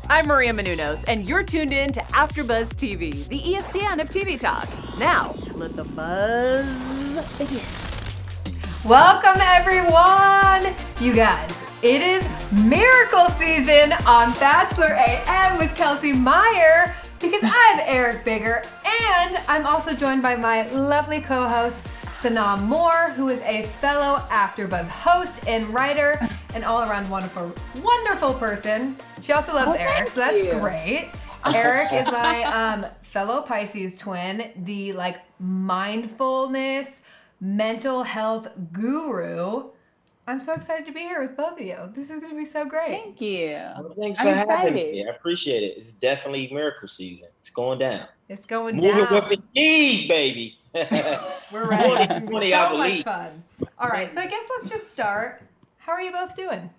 I'm Maria Menounos, and you're tuned in to AfterBuzz TV, the ESPN of TV talk. Now, let the buzz begin. Welcome, everyone! You guys, it is miracle season on Bachelor A.M. with Kelsey Meyer because I'm Eric Bigger, and I'm also joined by my lovely co-host, Sanam Moore, who is a fellow AfterBuzz host and writer, and all-around wonderful person. She also loves Eric, so that's great. Eric is my fellow Pisces twin, the mindfulness, mental health guru. I'm so excited to be here with both of you. This is going to be so great. Thank you. Well, thanks for having me. I appreciate it. It's definitely miracle season. It's going down. It's going Moving down. with the keys, baby. We're ready. It's going to be so I much fun. All right, so I guess let's just start. How are you both doing?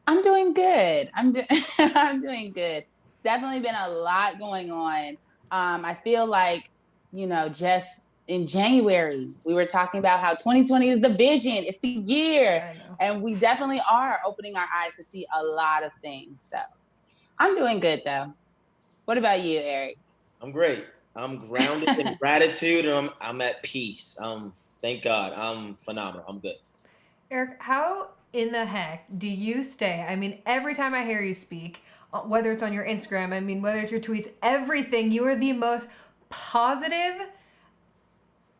I'm doing good. I'm doing good. It's definitely been a lot going on. I feel like, just in January, we were talking about how 2020 is the vision. It's the year. And we definitely are opening our eyes to see a lot of things. So I'm doing good, though. What about you, Eric? I'm great. I'm grounded in gratitude, and I'm at peace. Thank God. I'm phenomenal. I'm good. Eric, how in the heck do you stay? I mean, every time I hear you speak, whether it's on your Instagram, whether it's your tweets, everything, you are the most positive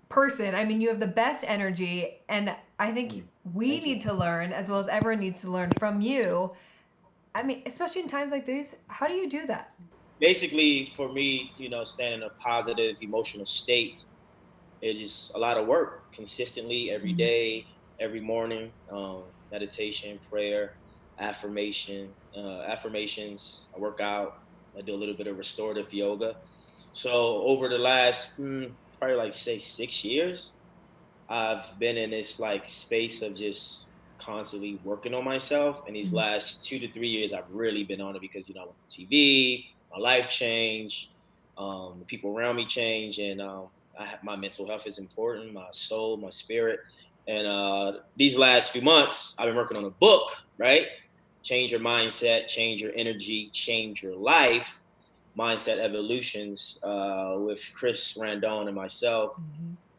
person. You have the best energy, and I think we need to learn, as well as everyone needs to learn from you. Especially in times like these, how do you do that? Basically, for me, staying in a positive emotional state is just a lot of work, consistently, every day, every morning, meditation, prayer, affirmations. I work out. I do a little bit of restorative yoga. So over the last probably 6 years, I've been in this space of just constantly working on myself. And these last 2 to 3 years, I've really been on it because, I went to TV, my life changed, the people around me change, and my mental health is important, my soul, my spirit. And these last few months, I've been working on a book, right? Change Your Mindset, Change Your Energy, Change Your Life, Mindset Evolutions with Chris Randone and myself.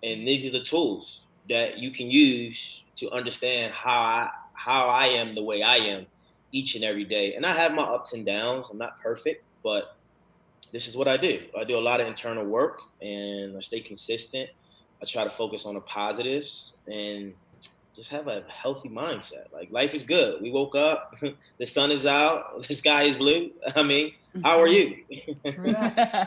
And these are the tools that you can use to understand how I am the way I am each and every day. And I have my ups and downs. I'm not perfect, but this is what I do. I do a lot of internal work, and I stay consistent. I try to focus on the positives and just have a healthy mindset. Life is good. We woke up, the sun is out, the sky is blue. How are you?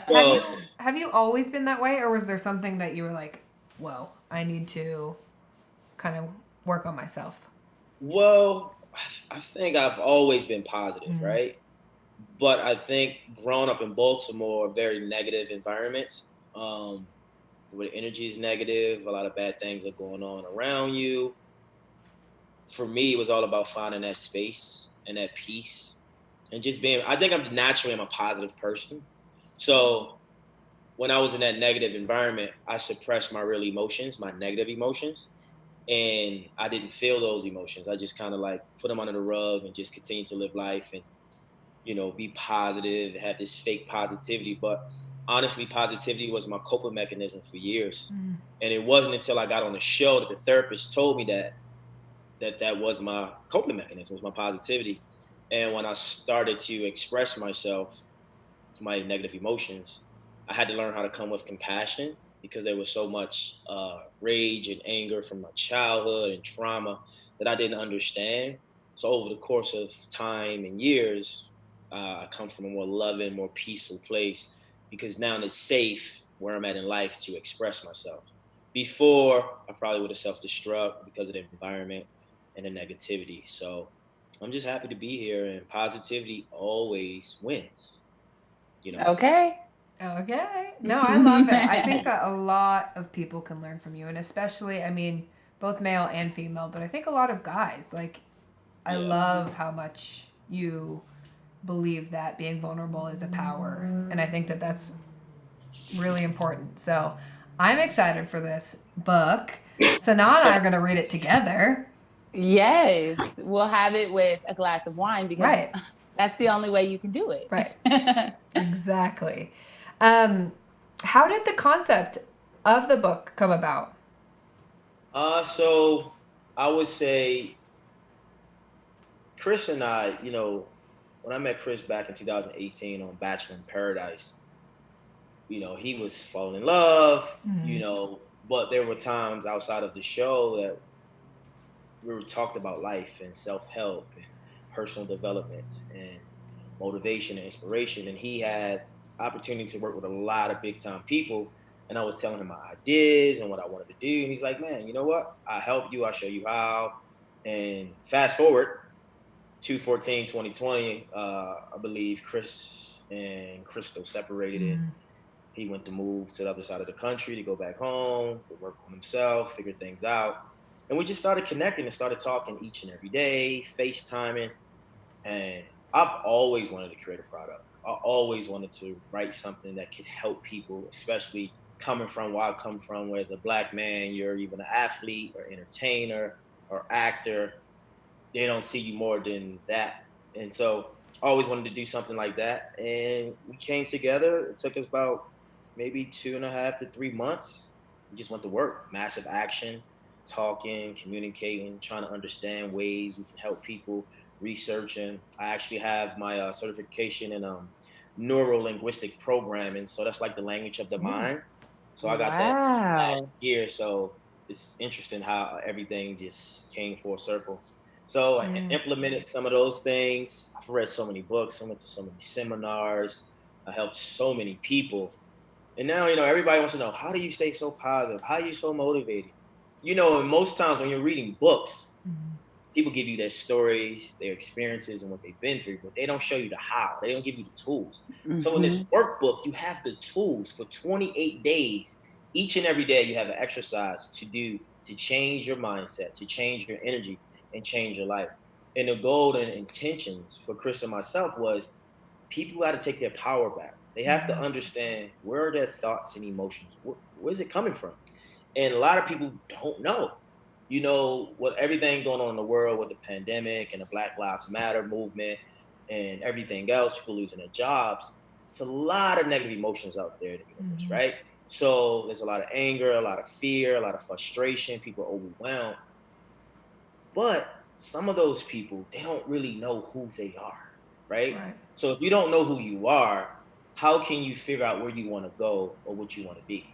So, have you always been that way, or was there something that you were like, whoa, I need to kind of work on myself? Well, I think I've always been positive, right? But I think growing up in Baltimore, a very negative environment, where the energy is negative, a lot of bad things are going on around you. For me, it was all about finding that space and that peace, and just I think I'm a positive person. So when I was in that negative environment, I suppressed my real emotions, my negative emotions, and I didn't feel those emotions. I just kind of put them under the rug and just continue to live life and, be positive, have this fake positivity. But honestly, positivity was my coping mechanism for years. And it wasn't until I got on the show that the therapist told me that was my coping mechanism, was my positivity. And when I started to express myself, my negative emotions, I had to learn how to come with compassion, because there was so much rage and anger from my childhood and trauma that I didn't understand. So over the course of time and years, I come from a more loving, more peaceful place, because now it's safe where I'm at in life to express myself. Before, I probably would have self-destruct because of the environment and the negativity. So I'm just happy to be here, and positivity always wins. Okay. No, I love it. I think that a lot of people can learn from you, and especially, both male and female, but I think a lot of guys, I love how much you believe that being vulnerable is a power, and I think that that's really important. So I'm excited for this book. Sanaa and I are going to read it together. Yes, we'll have it with a glass of wine, because That's the only way you can do it. Right. Exactly. How did the concept of the book come about? So I would say Chris and I, when I met Chris back in 2018 on Bachelor in Paradise, he was falling in love, but there were times outside of the show that we were talked about life and self-help and personal development and motivation and inspiration. And he had opportunity to work with a lot of big time people. And I was telling him my ideas and what I wanted to do. And he's like, man, you know what? I'll help you. I'll show you how. And fast forward, 2020, I believe Chris and Crystal separated and he went to move to the other side of the country to go back home, to work on himself, figure things out. And we just started connecting and started talking each and every day, FaceTiming. And I've always wanted to create a product. I always wanted to write something that could help people, especially coming from where I come from, where as a Black man, you're even an athlete or entertainer or actor. They don't see you more than that. And so I always wanted to do something like that. And we came together. It took us about maybe 2.5 to 3 months. We just went to work, massive action, talking, communicating, trying to understand ways we can help people, researching. I actually have my certification in neuro-linguistic programming. So that's like the language of the mind. So I got that last year. So it's interesting how everything just came full circle. So I implemented some of those things. I've read so many books. I went to so many seminars. I helped so many people. And now, everybody wants to know, how do you stay so positive? How are you so motivated? And most times when you're reading books, people give you their stories, their experiences, and what they've been through, but they don't show you the how. They don't give you the tools. So in this workbook, you have the tools for 28 days. Each and every day, you have an exercise to do to change your mindset, to change your energy, and change your life. And the goal and intentions for Chris and myself was people got to take their power back. They have to understand, where are their thoughts and emotions? Where's it coming from? And a lot of people don't know. With everything going on in the world with the pandemic and the Black Lives Matter movement and everything else, people losing their jobs. It's a lot of negative emotions out there in the universe, right? So there's a lot of anger, a lot of fear, a lot of frustration. People are overwhelmed. But some of those people, they don't really know who they are, right? So if you don't know who you are, how can you figure out where you want to go or what you want to be?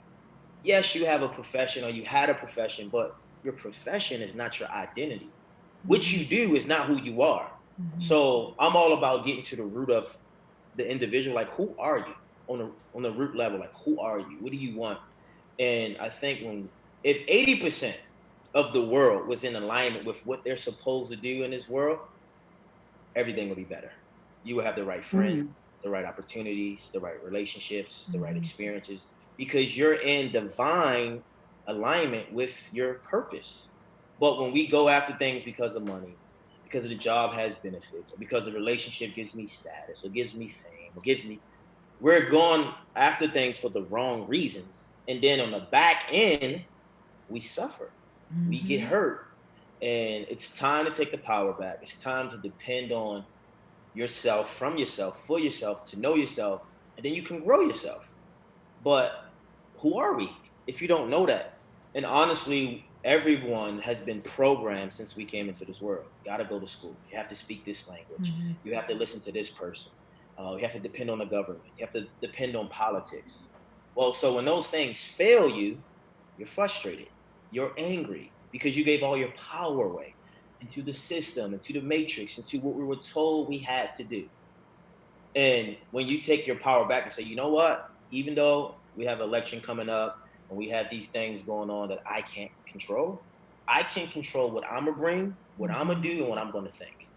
Yes, you have a profession or you had a profession, but your profession is not your identity. What you do is not who you are. So I'm all about getting to the root of the individual. Like, who are you on the root level? Like, who are you? What do you want? And I think if 80% of the world was in alignment with what they're supposed to do in this world, everything would be better. You would have the right friends, the right opportunities, the right relationships, the right experiences, because you're in divine alignment with your purpose. But when we go after things because of money, because of the job has benefits, or because the relationship gives me status, or gives me fame, we're going after things for the wrong reasons. And then on the back end, we suffer, we get hurt. And it's time to take the power back. It's time to depend on yourself, from yourself, for yourself, to know yourself, and then you can grow yourself. But who are we if you don't know that? And honestly, everyone has been programmed since we came into this world. You got to go to school. You have to speak this language. You have to listen to this person. You have to depend on the government. You have to depend on politics. Well, so when those things fail you, you're frustrated. You're angry because you gave all your power away into the system, into the matrix, into what we were told we had to do. And when you take your power back and say, you know what, even though we have an election coming up and we have these things going on that I can't control, I can control what I'm gonna bring, what I'm gonna do, and what I'm gonna think.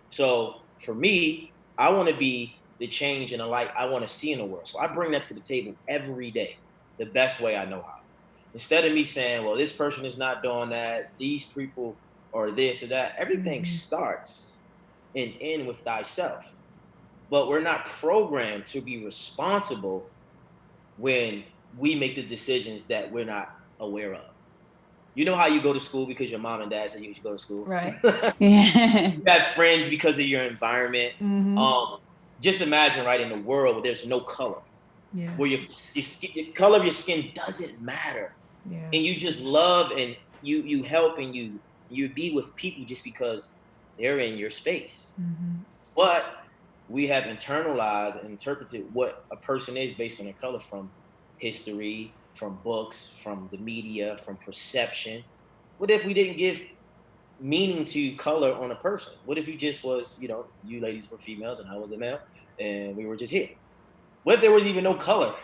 So for me, I want to be the change and the light I want to see in the world. So I bring that to the table every day, the best way I know how. Instead of me saying, well, this person is not doing that, these people are this or that, everything starts and end with thyself. But we're not programmed to be responsible when we make the decisions that we're not aware of. You know how you go to school because your mom and dad said you should go to school? Right. Yeah. You have friends because of your environment. Just imagine, right, in a world where there's no color, where your color of your skin doesn't matter. Yeah. And you just love and you help and you be with people just because they're in your space. But we have internalized and interpreted what a person is based on their color from history, from books, from the media, from perception. What if we didn't give meaning to color on a person? What if you just was, you ladies were females and I was a male and we were just here? What if there was even no color?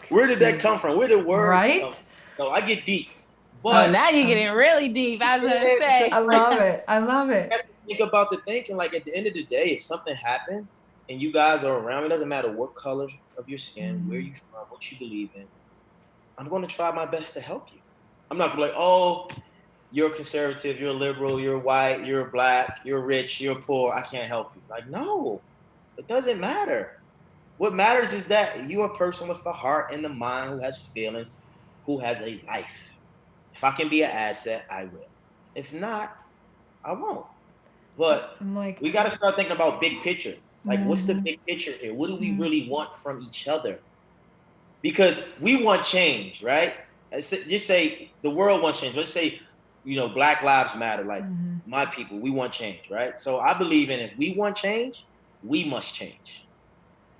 Where did that come from? Where did words come from? So I get deep. But now you're getting really deep. I was gonna say. I love it. I love it. You have to think about the thinking. Like at the end of the day, if something happened and you guys are around, it doesn't matter what color of your skin, where you from, what you believe in. I'm going to try my best to help you. I'm not going to be like, oh, you're a conservative, you're a liberal, you're white, you're black, you're rich, you're poor. I can't help you. Like, no, it doesn't matter. What matters is that you're a person with a heart and a mind who has feelings, who has a life. If I can be an asset, I will. If not, I won't. But we got to start thinking about big picture. Like, what's the big picture here? What do we really want from each other? Because we want change, right? Just say the world wants change. Let's say, Black Lives Matter, like my people, we want change, right? So I believe in if we want change, we must change.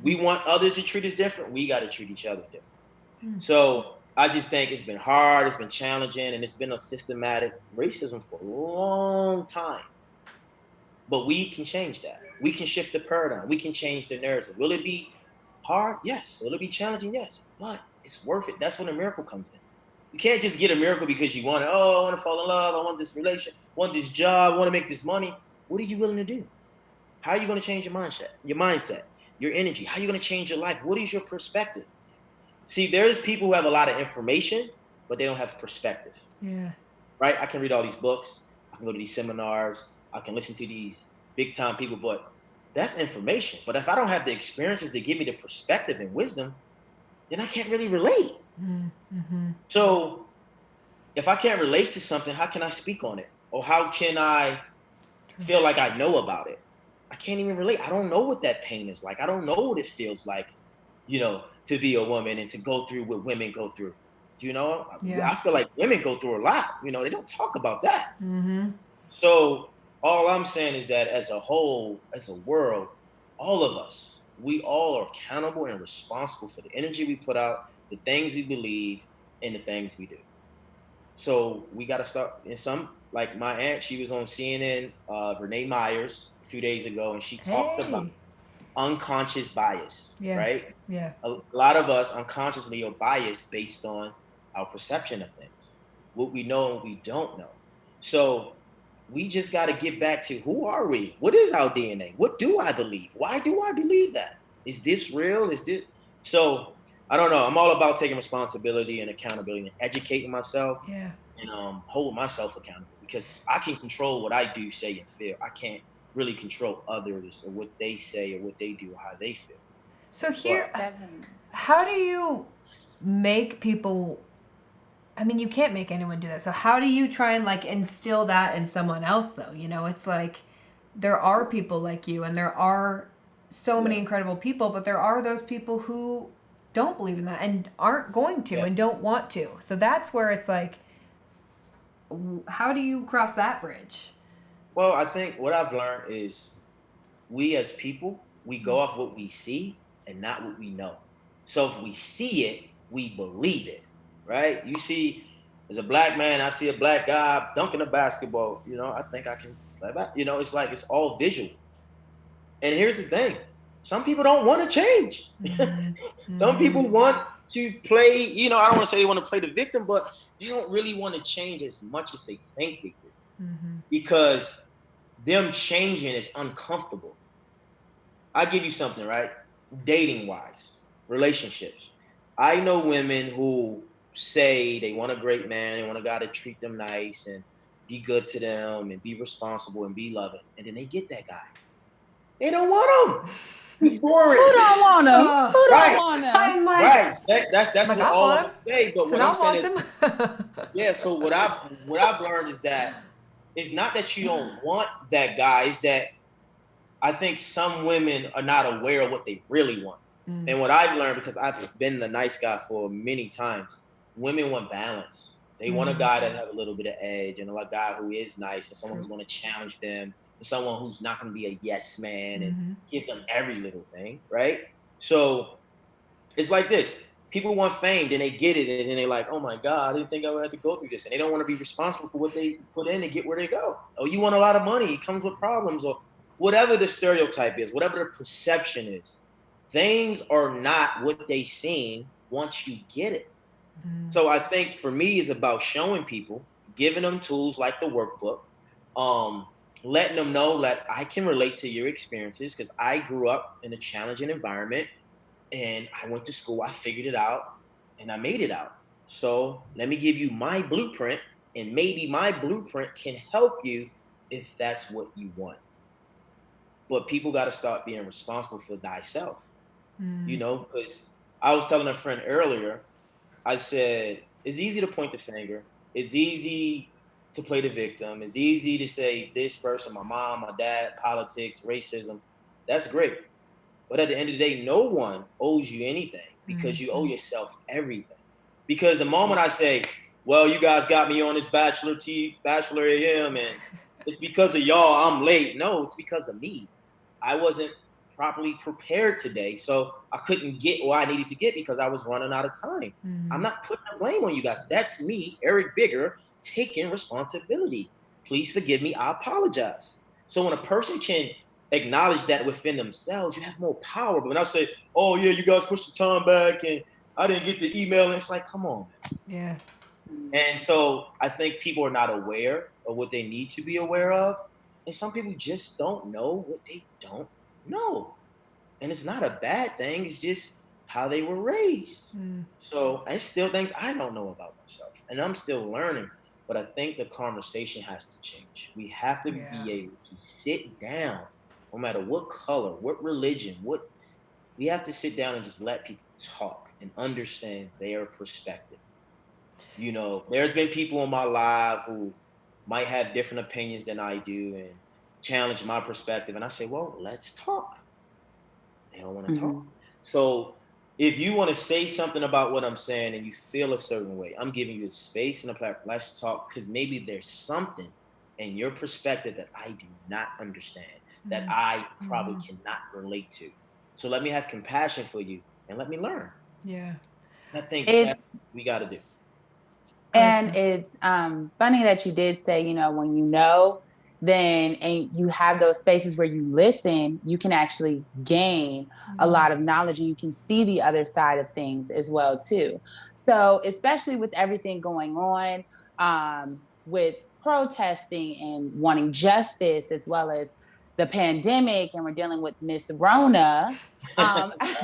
We want others to treat us different. We got to treat each other different. So I just think it's been hard, it's been challenging, and it's been a systematic racism for a long time. But we can change that. We can shift the paradigm. We can change the narrative. Will it be hard? Yes. Will it be challenging? Yes. But it's worth it. That's when a miracle comes in. You can't just get a miracle because you want it. Oh, I want to fall in love. I want this relationship. I want this job. I want to make this money. What are you willing to do? How are you going to change your mindset, your energy? How are you going to change your life? What is your perspective? See, there's people who have a lot of information, but they don't have perspective. Yeah. Right? I can read all these books. I can go to these seminars. I can listen to these big time people, but that's information. But if I don't have the experiences to give me the perspective and wisdom, then I can't really relate. So if I can't relate to something, how can I speak on it? Or how can I feel like I know about it? I can't even relate. I don't know what that pain is like. I don't know what it feels like, to be a woman and to go through what women go through. Yeah. I feel like women go through a lot. They don't talk about that. So all I'm saying is that as a whole, as a world, all of us, we all are accountable and responsible for the energy we put out, the things we believe, and the things we do. So we got to start. And like my aunt, she was on CNN, Renee Myers, a few days ago, and she talked about unconscious bias, right? Yeah. A lot of us unconsciously are biased based on our perception of things, what we know and what we don't know. So we just got to get back to who are we? What is our DNA? What do I believe? Why do I believe that? Is this real? Is this? So I don't know. I'm all about taking responsibility and accountability and educating myself and holding myself accountable because I can control what I do, say, and feel. I can't really control others or what they say or what they do or how they feel. So how do you make people... I mean, you can't make anyone do that. So how do you try and instill that in someone else though? It's like there are people like you and there are so many incredible people, but there are those people who don't believe in that and aren't going to and don't want to. So that's where it's like, how do you cross that bridge? Well, I think what I've learned is we as people, we go off what we see and not what we know. So if we see it, we believe it. Right? You see, as a black man, I see a black guy dunking a basketball. I think I can play back. It's like it's all visual. And here's the thing: some people don't want to change. Some people want to play. I don't want to say they want to play the victim, but they don't really want to change as much as they think they do, because them changing is uncomfortable. I'll give you something, right? Dating wise, relationships. I know women who say they want a great man, they want a guy to treat them nice and be good to them and be responsible and be loving. And then they get that guy. They don't want him. He's boring. Who don't want him? Oh, Who don't Right. want him? I'm like, Right. That's like, what I all want I'm him. saying. But So what now I'm saying wants is, him. yeah. So what I've learned is that it's not that you don't want that guy. It's that I think some women are not aware of what they really want. And what I've learned, because I've been the nice guy for many times, women want balance. They want a guy that have a little bit of edge and a guy who is nice and someone who's going to challenge them and someone who's not going to be a yes man and give them every little thing, right? So it's like this. People want fame, then they get it, and then they're like, oh my God, I didn't think I would have to go through this. And they don't want to be responsible for what they put in to get where they go. Oh, you want a lot of money, it comes with problems, or whatever the stereotype is, whatever the perception is. Things are not what they seem once you get it. So I think for me, it's about showing people, giving them tools like the workbook, um, letting them know that I can relate to your experiences because I grew up in a challenging environment and I went to school, I figured it out, and I made it out. So let me give you my blueprint, and maybe my blueprint can help you if that's what you want. But people got to start being responsible for thyself, because I was telling a friend earlier, I said, it's easy to point the finger. It's easy to play the victim. It's easy to say this person, my mom, my dad, politics, racism. That's great. But at the end of the day, no one owes you anything because you owe yourself everything. Because the moment I say, well, you guys got me on this Bachelor A.M. and it's because of y'all I'm late. No, it's because of me. I wasn't properly prepared today. So I couldn't get what I needed to get because I was running out of time. I'm not putting the blame on you guys. That's me, Eric Bigger, taking responsibility. Please forgive me. I apologize. So when a person can acknowledge that within themselves, you have more power. But when I say, oh yeah, you guys pushed the time back and I didn't get the email, and it's like, come on, man. Yeah. And so I think people are not aware of what they need to be aware of. And some people just don't know what they don't know. And it's not a bad thing. It's just how they were raised. So I still things I don't know about myself. And I'm still learning. But I think the conversation has to change. We have to be able to sit down, no matter what color, what religion, we have to sit down and just let people talk and understand their perspective. There's been people in my life who might have different opinions than I do and challenge my perspective. And I say, well, let's talk. They don't want to talk. So if you want to say something about what I'm saying and you feel a certain way, I'm giving you a space and a platform. Let's talk, because maybe there's something in your perspective that I do not understand, that I probably cannot relate to. So let me have compassion for you and let me learn. Yeah. I think that's what we got to do. And it's funny that you did say, when then and you have those spaces where you listen, you can actually gain a lot of knowledge and you can see the other side of things as well too. So especially with everything going on, with protesting and wanting justice, as well as the pandemic, and we're dealing with Miss Rona.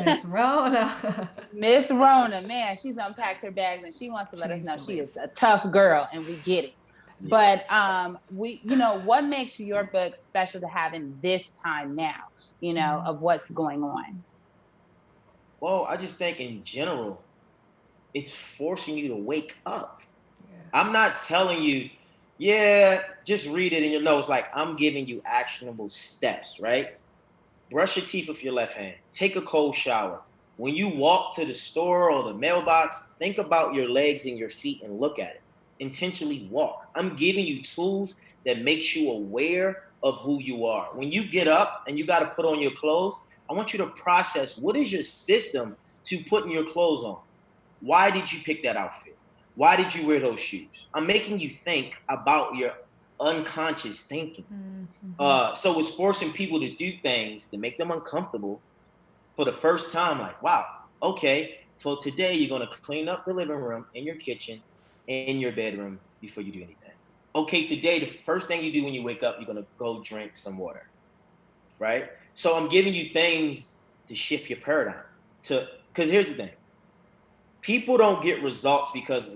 Miss Rona. Miss Rona, man, she's unpacked her bags and she wants to let us know she is a tough girl, and we get it. But what makes your book special to have in this time now, of what's going on? Well, I just think in general, it's forcing you to wake up. I'm not telling you, just read it and you'll know. It's like I'm giving you actionable steps, right? Brush your teeth with your left hand. Take a cold shower. When you walk to the store or the mailbox, think about your legs and your feet and look at it. Intentionally walk. I'm giving you tools that makes you aware of who you are. When you get up and you got to put on your clothes, I want you to process what is your system to putting your clothes on. Why did you pick that outfit? Why did you wear those shoes? I'm making you think about your unconscious thinking. So it's forcing people to do things to make them uncomfortable for the first time. Like, wow, okay, so today you're going to clean up the living room and your kitchen and your bedroom before you do anything. Okay, today the first thing you do when you wake up, you're going to go drink some water, right? So I'm giving you things to shift your paradigm. Because here's the thing. People don't get results because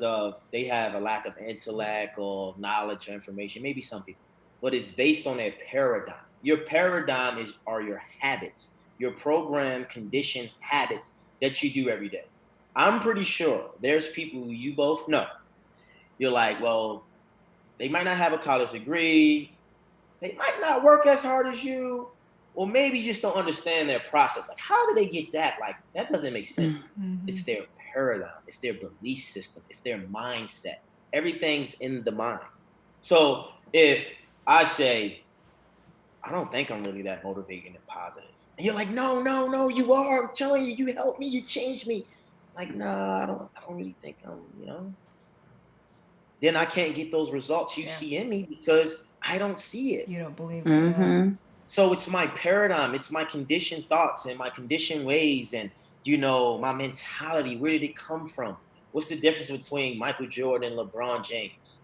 they have a lack of intellect or knowledge or information. Maybe some people, but it's based on their paradigm. Your paradigm are your habits. your program, condition, habits that you do every day. I'm pretty sure there's people who you both know. You're like, well, they might not have a college degree. They might not work as hard as you. Or maybe you just don't understand their process. Like, how do they get that? Like, that doesn't make sense. Mm-hmm. It's their paradigm. It's their belief system. It's their mindset. Everything's in the mind. So if I say, I don't think I'm really that motivating and positive. And you're like, no, you are. I'm telling you, you helped me, you changed me. Like, nah, I don't really think I'm. Then I can't get those results you see in me because I don't see it. You don't believe it. Mm-hmm. So it's my paradigm, it's my conditioned thoughts and my conditioned ways and, my mentality. Where did it come from? What's the difference between Michael Jordan and LeBron James?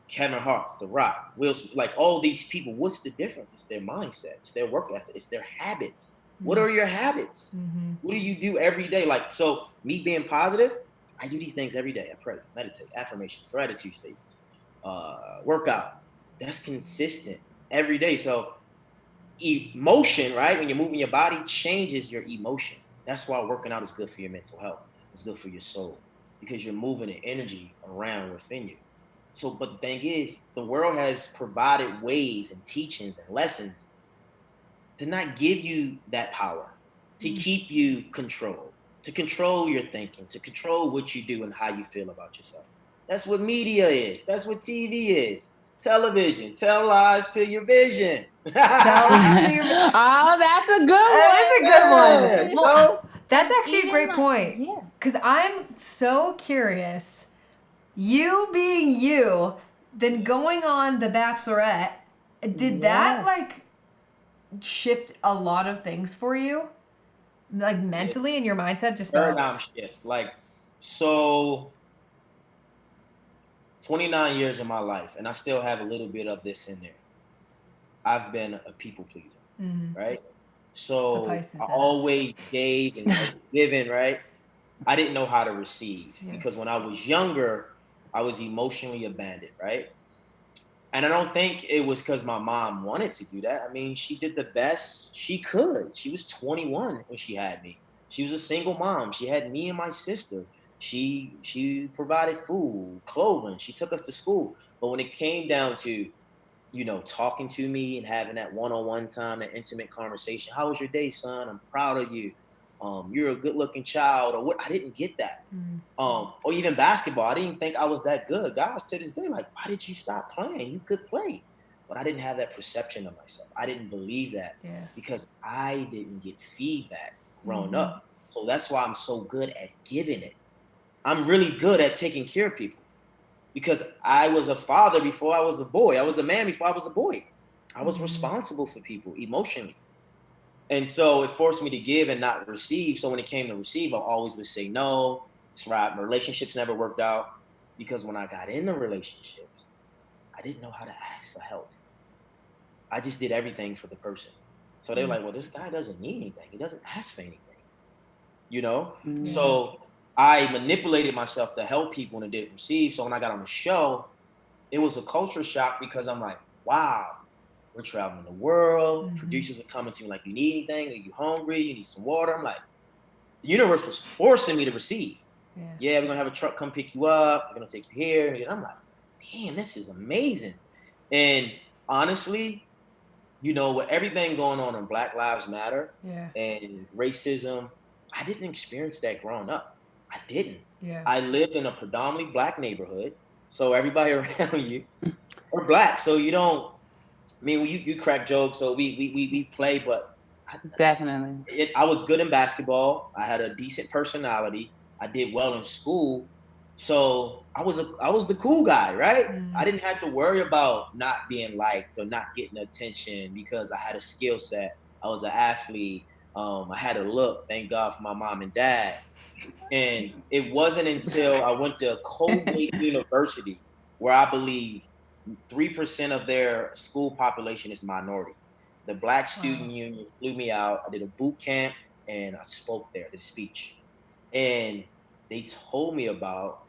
Kevin Hart, The Rock, Will Smith, like all these people. What's the difference? It's their mindset, it's their work ethic, it's their habits. Mm-hmm. What are your habits? Mm-hmm. What do you do every day? Like, so me being positive, I do these things every day. I pray, meditate, affirmations, gratitude statements, workout. That's consistent every day. So emotion, right? When you're moving your body, changes your emotion. That's why working out is good for your mental health. It's good for your soul because you're moving the energy around within you. So, but the thing is, the world has provided ways and teachings and lessons to not give you that power, to keep you controlled, to control your thinking, to control what you do and how you feel about yourself. That's what media is. That's what TV is. Television. Tell lies to your vision. Oh, that's a good one. That is a good one. Well, that's actually a great point. Yeah. Because I'm so curious, you being you, then going on The Bachelorette, did that like shift a lot of things for you? Like mentally in your mindset? Just paradigm shift. Like, so 29 years of my life, and I still have a little bit of this in there. I've been a people pleaser, right? So I always gave and given, right? I didn't know how to receive because when I was younger, I was emotionally abandoned, right? And I don't think it was because my mom wanted to do that. I mean, she did the best she could. She was 21 when she had me. She was a single mom. She had me and my sister. She provided food, clothing. She took us to school. But when it came down to, talking to me and having that one-on-one time, that intimate conversation, how was your day, son? I'm proud of you. You're a good-looking child. Or what? I didn't get that. Or even basketball. I didn't think I was that good. Guys to this day, like, why did you stop playing? You could play. But I didn't have that perception of myself. I didn't believe that because I didn't get feedback growing up. So that's why I'm so good at giving it. I'm really good at taking care of people because I was a father before I was a boy. I was a man before I was a boy. I was responsible for people emotionally. And so it forced me to give and not receive. So when it came to receive, I always would say no. It's right. My relationships never worked out because when I got into relationships, I didn't know how to ask for help. I just did everything for the person. So they were like, well, this guy doesn't need anything. He doesn't ask for anything, So I manipulated myself to help people and it didn't receive. So when I got on the show, it was a culture shock because I'm like, wow, we're traveling the world. Producers are coming to me like, you need anything? Are you hungry? You need some water? I'm like, the universe was forcing me to receive. Yeah, we're going to have a truck come pick you up. We're going to take you here. And I'm like, damn, this is amazing. And honestly, with everything going on in Black Lives Matter and racism, I didn't experience that growing up. I didn't. I lived in a predominantly Black neighborhood. So everybody around you are Black. So you don't, you crack jokes. So we play, but Definitely. I was good in basketball. I had a decent personality. I did well in school. So I was the cool guy, right? I didn't have to worry about not being liked or not getting attention because I had a skill set. I was an athlete. I had a look. Thank God for my mom and dad. And it wasn't until I went to Colgate University where I believe 3% of their school population is minority. The Black Student Union flew me out. I did a boot camp and I spoke there, did a speech. And they told me about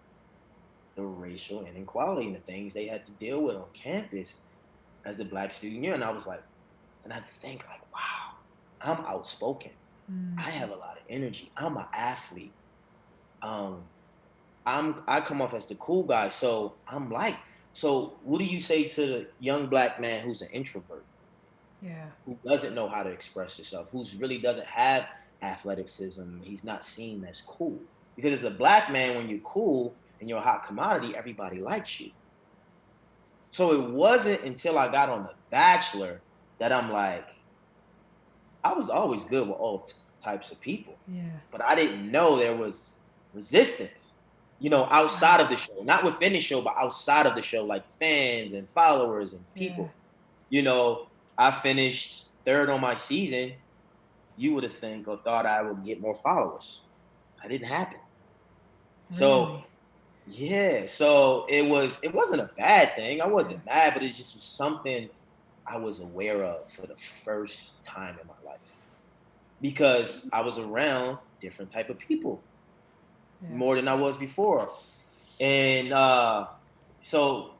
the racial inequality and the things they had to deal with on campus as the Black Student Union. And I was like, and I think like, wow, I'm outspoken. I have a lot of energy. I'm an athlete. I come off as the cool guy. So so what do you say to the young black man who's an introvert? Yeah. Who doesn't know how to express himself, who's really doesn't have athleticism, he's not seen as cool. Because as a black man, when you're cool and you're a hot commodity, everybody likes you. So it wasn't until I got on The Bachelor that I'm like, I was always good with all types of people. Yeah. But I didn't know there was resistance, outside of the show, not within the show, but outside of the show, like fans and followers and people. I finished third on my season. You would have think or thought I would get more followers. That didn't happen. So yeah, so it wasn't a bad thing. I wasn't mad, but it just was something I was aware of for the first time in my life. Because I was around different type of people more than I was before. And so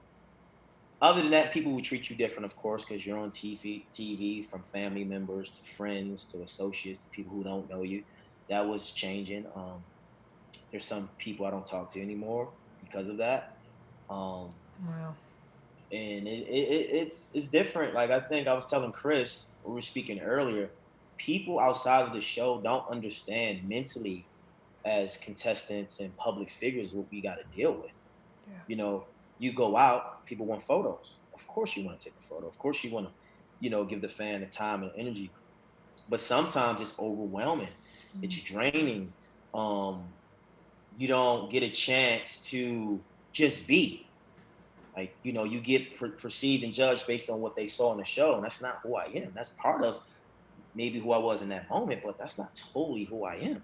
other than that, people would treat you different, of course, because you're on TV, from family members to friends to associates to people who don't know you. That was changing. There's some people I don't talk to anymore because of that. Wow. And it's different. Like, I think I was telling Chris, we were speaking earlier, people outside of the show don't understand mentally as contestants and public figures what we got to deal with. You go out, people want photos. Of course you want to take a photo. Of course you want to, give the fan the time and energy. But sometimes it's overwhelming. It's draining. You don't get a chance to just be. Like, you get perceived and judged based on what they saw in the show, and that's not who I am. That's part of maybe who I was in that moment, but that's not totally who I am.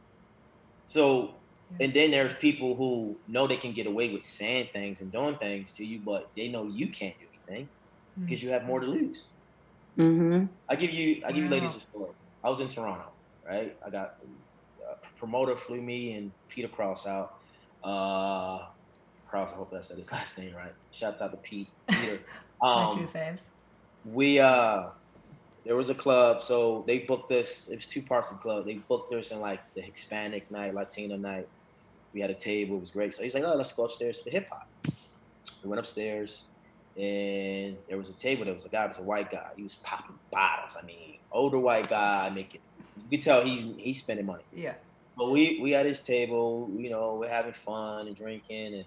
So, and then there's people who know they can get away with saying things and doing things to you, but they know you can't do anything because you have more to lose. I give you ladies a story. I was in Toronto, right? I got a promoter flew me and Peter Cross out. Cross, I hope I said his last name right. Shouts out to Peter. My two faves. There was a club, so they booked us. It was two parts of the club. They booked us in like the Hispanic night, Latino night. We had a table. It was great. So he's like, "Oh, let's go upstairs to the hip hop." We went upstairs, and there was a table. There was a guy. It was a white guy. He was popping bottles. I mean, older white guy making. You could tell he's spending money. Yeah. But we at his table. We're having fun and drinking, and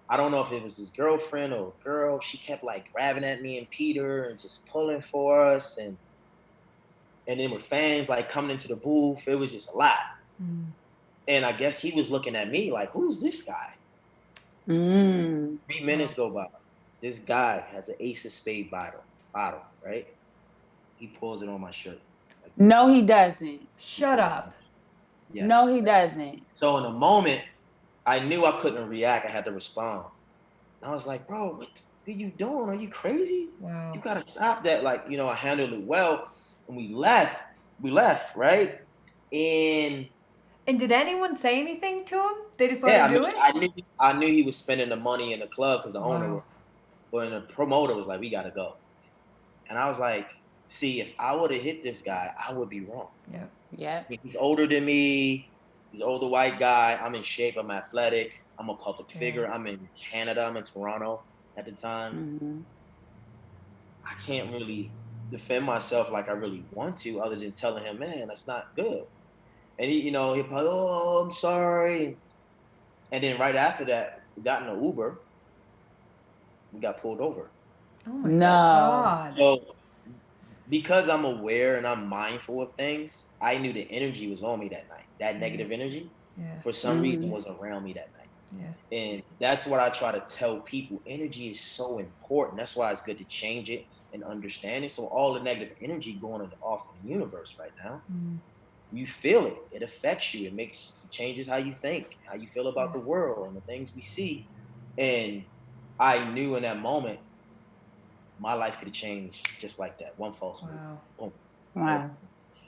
I don't know if it was his girlfriend or a girl. She kept like grabbing at me and Peter and just pulling for us, and then with fans like coming into the booth, it was just a lot. And I guess he was looking at me like, who's this guy? 3 minutes go by. This guy has an Ace of Spade bottle, right? He pulls it on my shirt. Like, no, he doesn't. Shut up. Yes. No, he doesn't. So in a moment, I knew I couldn't react. I had to respond. And I was like, bro, what are you doing? Are you crazy? Wow. You got to stop that. Like, I handled it well. And we left, right? And did anyone say anything to him? They just let him do it? I knew he was spending the money in the club because the owner, and the promoter was like, we got to go. And I was like, see, if I would have hit this guy, I would be wrong. Yeah. He's older than me. He's an older white guy. I'm in shape. I'm athletic. I'm a public figure. I'm in Canada. I'm in Toronto at the time. I can't really defend myself like I really want to, other than telling him, man, that's not good. And he probably, oh, I'm sorry. And then right after that, we got in an Uber. We got pulled over. Oh my God. So because I'm aware and I'm mindful of things, I knew the energy was on me that night. That negative energy, for some reason, was around me that night. And that's what I try to tell people. Energy is so important. That's why it's good to change it and understand it. So all the negative energy going off in the universe right now, you feel it. It affects you. It changes how you think, how you feel about the world and the things we see. And I knew in that moment, my life could have changed just like that. One false move. Boom. Wow.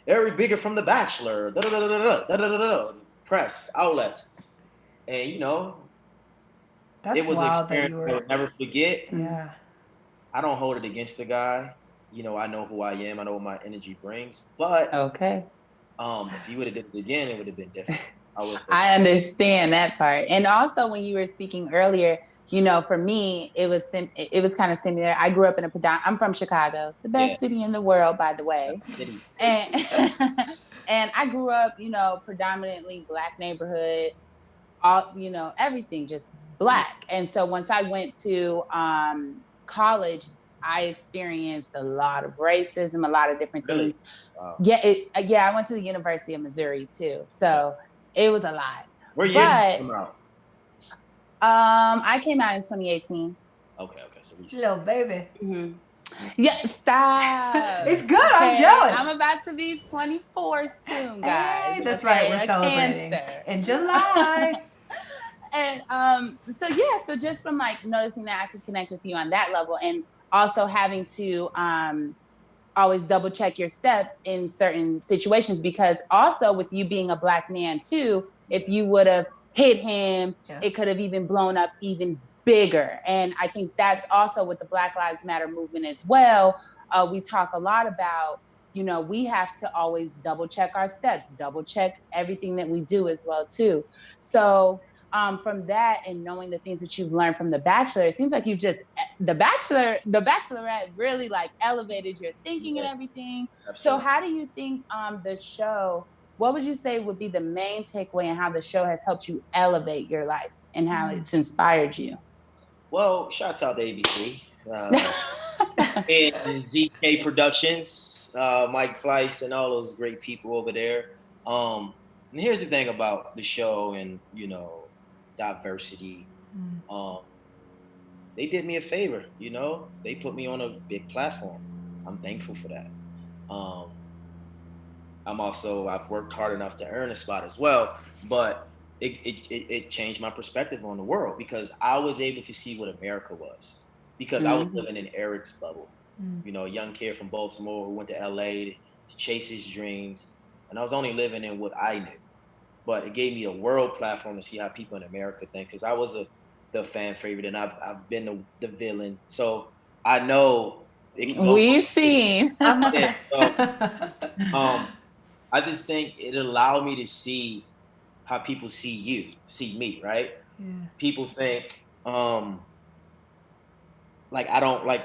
Eric Bigger from The Bachelor. Press, outlets. And, That's it was an wild experience I would never forget. Yeah. I don't hold it against the guy. I know who I am. I know what my energy brings. But Okay. if you would have did it again, it would have been different. I understand that part. And also when you were speaking earlier, for me, it was kind of similar. I grew up in I'm from Chicago, the best city in the world, by the way. And and I grew up, predominantly Black neighborhood, all, everything just Black. And so once I went to college, I experienced a lot of racism, a lot of different things. Wow. Yeah, I went to the University of Missouri too. So it was a lot. Where year did you come out? I came out in 2018. Okay. So little baby. Mm-hmm. Yeah, stop. It's good. Okay. I'm jealous. I'm about to be 24 soon, guys. Hey, that's right. We're celebrating Cancer. in July. And so just from like noticing that I could connect with you on that level, and also having to always double check your steps in certain situations, because also with you being a Black man too, if you would have hit him, it could have even blown up even bigger. And I think that's also with the Black Lives Matter movement as well. We talk a lot about, we have to always double check our steps, double check everything that we do as well too. So from that, and knowing the things that you've learned from The Bachelor, it seems like you've just the Bachelorette really like elevated your thinking and everything. Absolutely. So how do you think the show, what would you say would be the main takeaway in how the show has helped you elevate your life and how it's inspired you? Well, shouts out to ABC and ZK Productions, Mike Fleiss, and all those great people over there. And here's the thing about the show and, diversity. They did me a favor, they put me on a big platform. I'm thankful for that. I've worked hard enough to earn a spot as well, but it changed my perspective on the world, because I was able to see what America was, because I was living in Eric's bubble, a young kid from Baltimore who went to LA to chase his dreams, and I was only living in what I knew. But it gave me a world platform to see how people in America think, because I was the fan favorite, and I've been the villain, so I know it can go. We've seen. I just think it allowed me to see how people see me, right? Yeah. People think,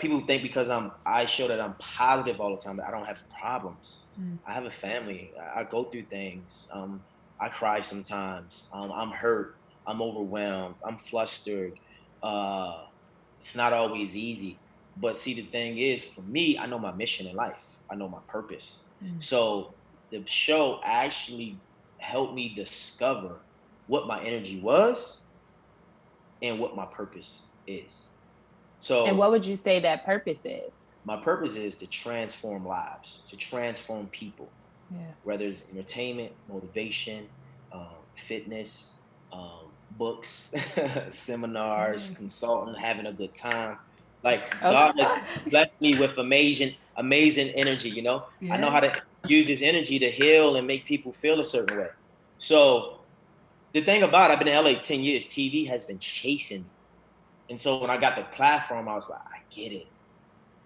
people think because I show that I'm positive all the time, that I don't have problems. I have a family. I go through things. I cry sometimes. I'm hurt. I'm overwhelmed. I'm flustered. It's not always easy. But see, the thing is, for me, I know my mission in life. I know my purpose. So the show actually helped me discover what my energy was and what my purpose is. So, and what would you say that purpose is? My purpose is to transform lives, to transform people. Yeah. Whether it's entertainment, motivation, fitness, books, seminars, consulting, having a good time. Like God has blessed me with amazing energy. Yeah. I know how to use this energy to heal and make people feel a certain way. So the thing about it, I've been in LA 10 years. TV has been chasing me, and so when I got the platform, I was like, I get it.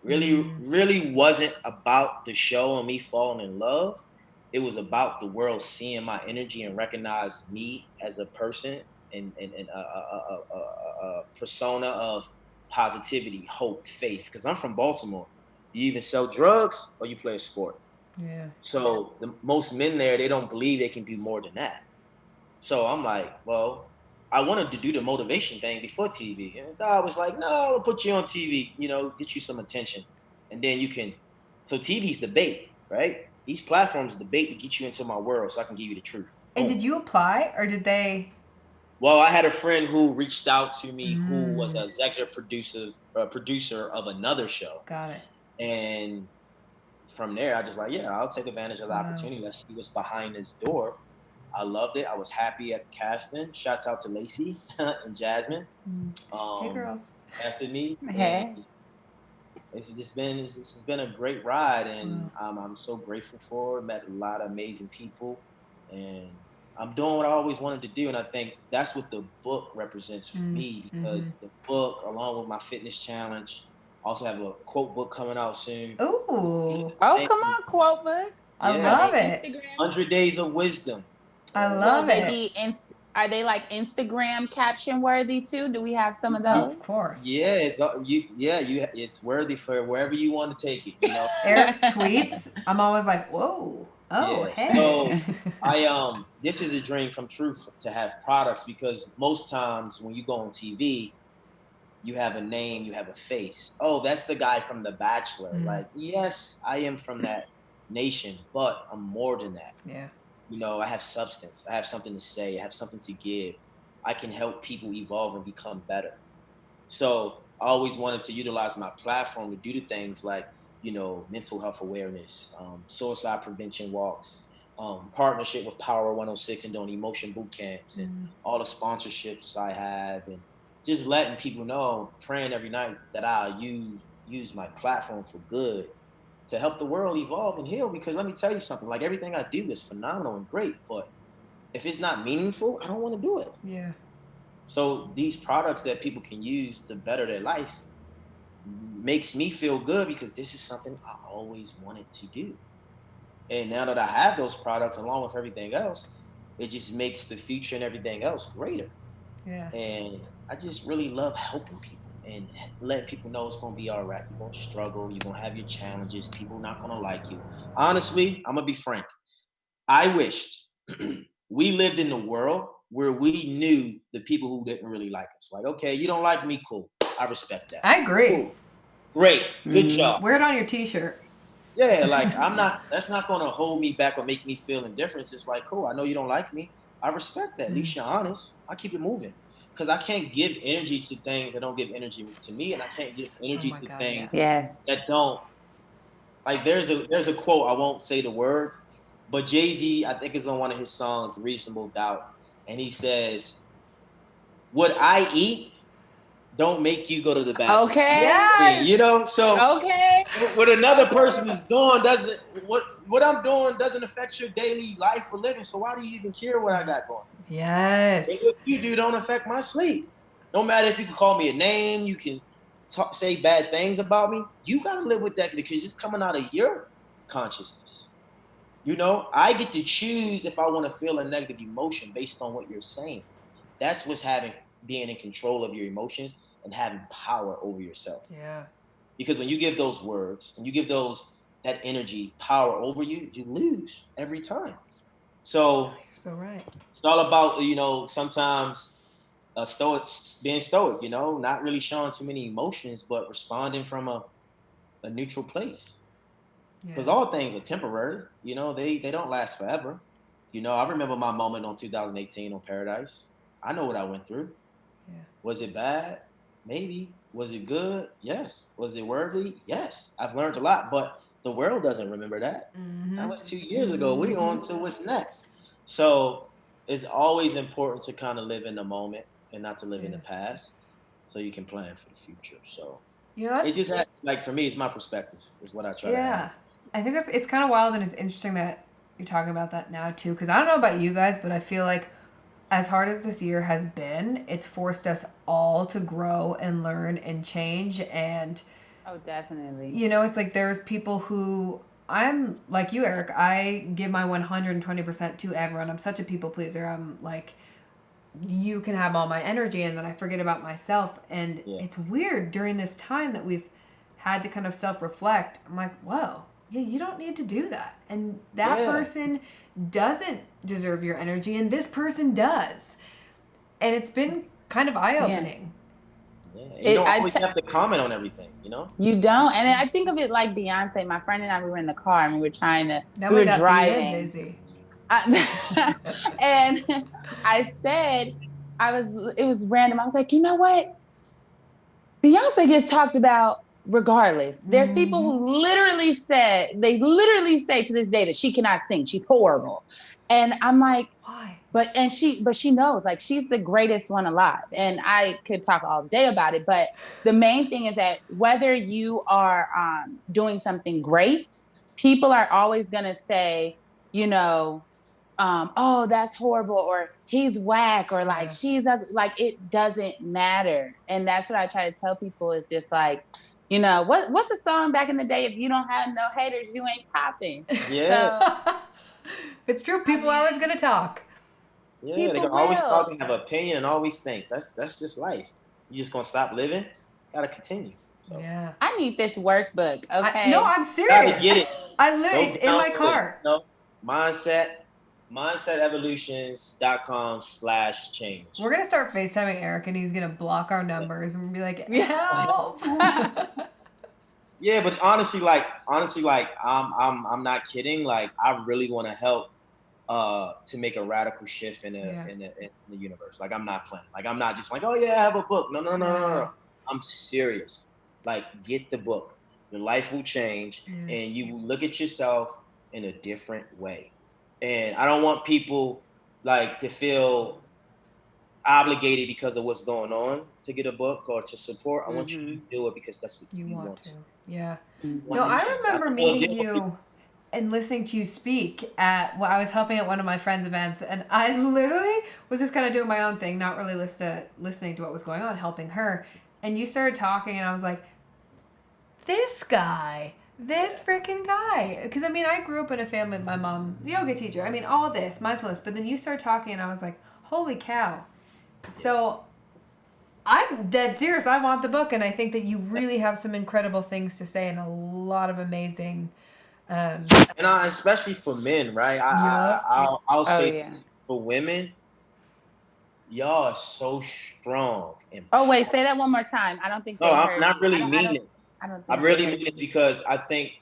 Really wasn't about the show and me falling in love. It was about the world seeing my energy and recognize me as a person and a persona of positivity, hope, faith. Because I'm from Baltimore. You either sell drugs or you play a sport. Yeah. So most men there, they don't believe they can do more than that. So I'm like, well, I wanted to do the motivation thing before TV. And God was like, no, I'll put you on TV, get you some attention. And then you can, so TV's the bait, right? These platforms are the bait to get you into my world so I can give you the truth. And did you apply, or did they? Well, I had a friend who reached out to me who was an executive producer of another show. Got it. And from there, I just I'll take advantage of the opportunity. Let's see what's behind this door. I loved it. I was happy at casting. Shouts out to Lacey and Jasmine. Hey, girls. Casted me. Hey. It's been a great ride, and I'm so grateful for it. Met a lot of amazing people, and I'm doing what I always wanted to do. And I think that's what the book represents for me, because the book, along with my fitness challenge, Also have a quote book coming out soon. Ooh. Oh, come on, quote book. I Yeah. love it. Instagram? 100 Days of Wisdom. I love Will it. they be are they like Instagram caption worthy too? Do we have some of those? Of course. Yeah, it's worthy for wherever you want to take it, you know. Eric's tweets, I'm always like, whoa. Oh, Yeah, hey. so this is a dream come true to have products, because most times when you go on TV, you have a name, you have a face. Oh, that's the guy from The Bachelor. Like, yes, I am from that nation, but I'm more than that. Yeah. You know, I have substance. I have something to say. I have something to give. I can help people evolve and become better. So I always wanted to utilize my platform to do the things like, you know, mental health awareness, suicide prevention walks, partnership with Power 106 and doing emotion boot camps, and all the sponsorships I have, and just letting people know, praying every night that I'll use my platform for good to help the world evolve and heal. Because let me tell you something, like everything I do is phenomenal and great, but if it's not meaningful, I don't want to do it. Yeah. So these products that people can use to better their life makes me feel good, because this is something I always wanted to do. And now that I have those products along with everything else, it just makes the future and everything else greater. Yeah. And I just really love helping people and letting people know it's going to be all right. You're going to struggle. You're going to have your challenges. People not going to like you. Honestly, I'm going to be frank. I wished we lived in the world where we knew the people who didn't really like us. Like, okay, you don't like me, cool. I respect that. I agree. Cool. Great. Good job. Wear it on your t-shirt. Yeah, like that's not gonna hold me back or make me feel indifferent. It's like, cool, I know you don't like me. I respect that. At least you're honest. I keep it moving. Because I can't give energy to things that don't give energy to me, and I can't give energy to things that don't. Like there's a quote, I won't say the words, but Jay-Z, I think it's on one of his songs, Reasonable Doubt, and he says, "What I eat don't make you go to the bathroom." Okay. Yes. You know, so okay. What another person is doing doesn't what I'm doing doesn't affect your daily life or living. So why do you even care what I got going? Yes. And what you do don't affect my sleep. No matter if you can call me a name, you can say bad things about me. You gotta live with that because it's coming out of your consciousness. You know, I get to choose if I want to feel a negative emotion based on what you're saying. That's what's being in control of your emotions and having power over yourself. Yeah. Because when you give those words and you give that energy power over you, you lose every time. So You're so right. it's all about, you know, sometimes being stoic, you know, not really showing too many emotions, but responding from a neutral place. Because all things are temporary, you know, they don't last forever. You know, I remember my moment on 2018 on Paradise. I know what I went through. Yeah. Was it bad? Maybe. Was it good? Yes. Was it worthy? Yes. I've learned a lot, but the world doesn't remember that. That was 2 years ago. We're on to what's next. So it's always important to kind of live in the moment and not to live in the past, so you can plan for the future. So it just like for me, it's my perspective. Is what I try to have. I think it's kind of wild, and it's interesting that you're talking about that now too, because I don't know about you guys, but I feel like as hard as this year has been, it's forced us all to grow and learn and change. And oh, definitely. You know, it's like there's people who, I'm like you, Eric, I give my 120% to everyone. I'm such a people pleaser. I'm like, you can have all my energy, and then I forget about myself. And it's weird during this time that we've had to kind of self-reflect. I'm like, whoa, yeah, you don't need to do that. And that person doesn't deserve your energy, and this person does. And it's been kind of eye-opening. Yeah. You don't always have to comment on everything, you know? You don't. And I think of it like Beyonce. My friend and I, we were in the car and we were driving. Jay-Z. And I said, it was random. I was like, you know what? Beyonce gets talked about regardless. There's people who literally say to this day that she cannot sing. She's horrible. And I'm like, why? But she knows, like, she's the greatest one alive. And I could talk all day about it. But the main thing is that whether you are doing something great, people are always going to say, you know, oh, that's horrible, or he's whack, or like she's ugly. Like, it doesn't matter. And that's what I try to tell people is just like, You know, what's the song back in the day? If you don't have no haters, you ain't popping. Yeah. So, It's true. People are always going to talk. Yeah, they people can always talk will. and have an opinion and always think. That's just life. You just gonna stop living? Gotta continue. So Yeah. I need this workbook, No, okay? I'm gotta serious. get it. I literally, Go it's in my download it. cart. You know, mindsetevolutions.com/change. We're going to start FaceTiming Eric and he's going to block our numbers and be like, Yeah. help. Yeah, but honestly, I'm not kidding. Like, I really want to help to make a radical shift in the universe. Like, I'm not playing. Like, I'm not just like, oh yeah, I have a book. No. I'm serious. Like, get the book. Your life will change, and you will look at yourself in a different way. And I don't want people like to feel obligated because of what's going on to get a book or to support. I want you to do it because that's what You you want want to. to. Yeah. Mhm. No, I change. remember don't meeting deal with you and listening to you speak at, well, I was helping at one of my friends' events, and I literally was just kind of doing my own thing, not really listening to what was going on, helping her. And you started talking, and I was like, this freaking guy. Because, I mean, I grew up in a family, my mom's a yoga teacher. I mean, all this, mindfulness. But then you started talking, and I was like, holy cow. So I'm dead serious. I want the book, and I think that you really have some incredible things to say and a lot of amazing. And especially for men, right? Yup. I'll Oh say yeah. for women, y'all are so strong and Oh wait, powerful. say that one more time. I don't think No, they I'm heard not you. really mean it. I don't I think they really heard mean it you. because I think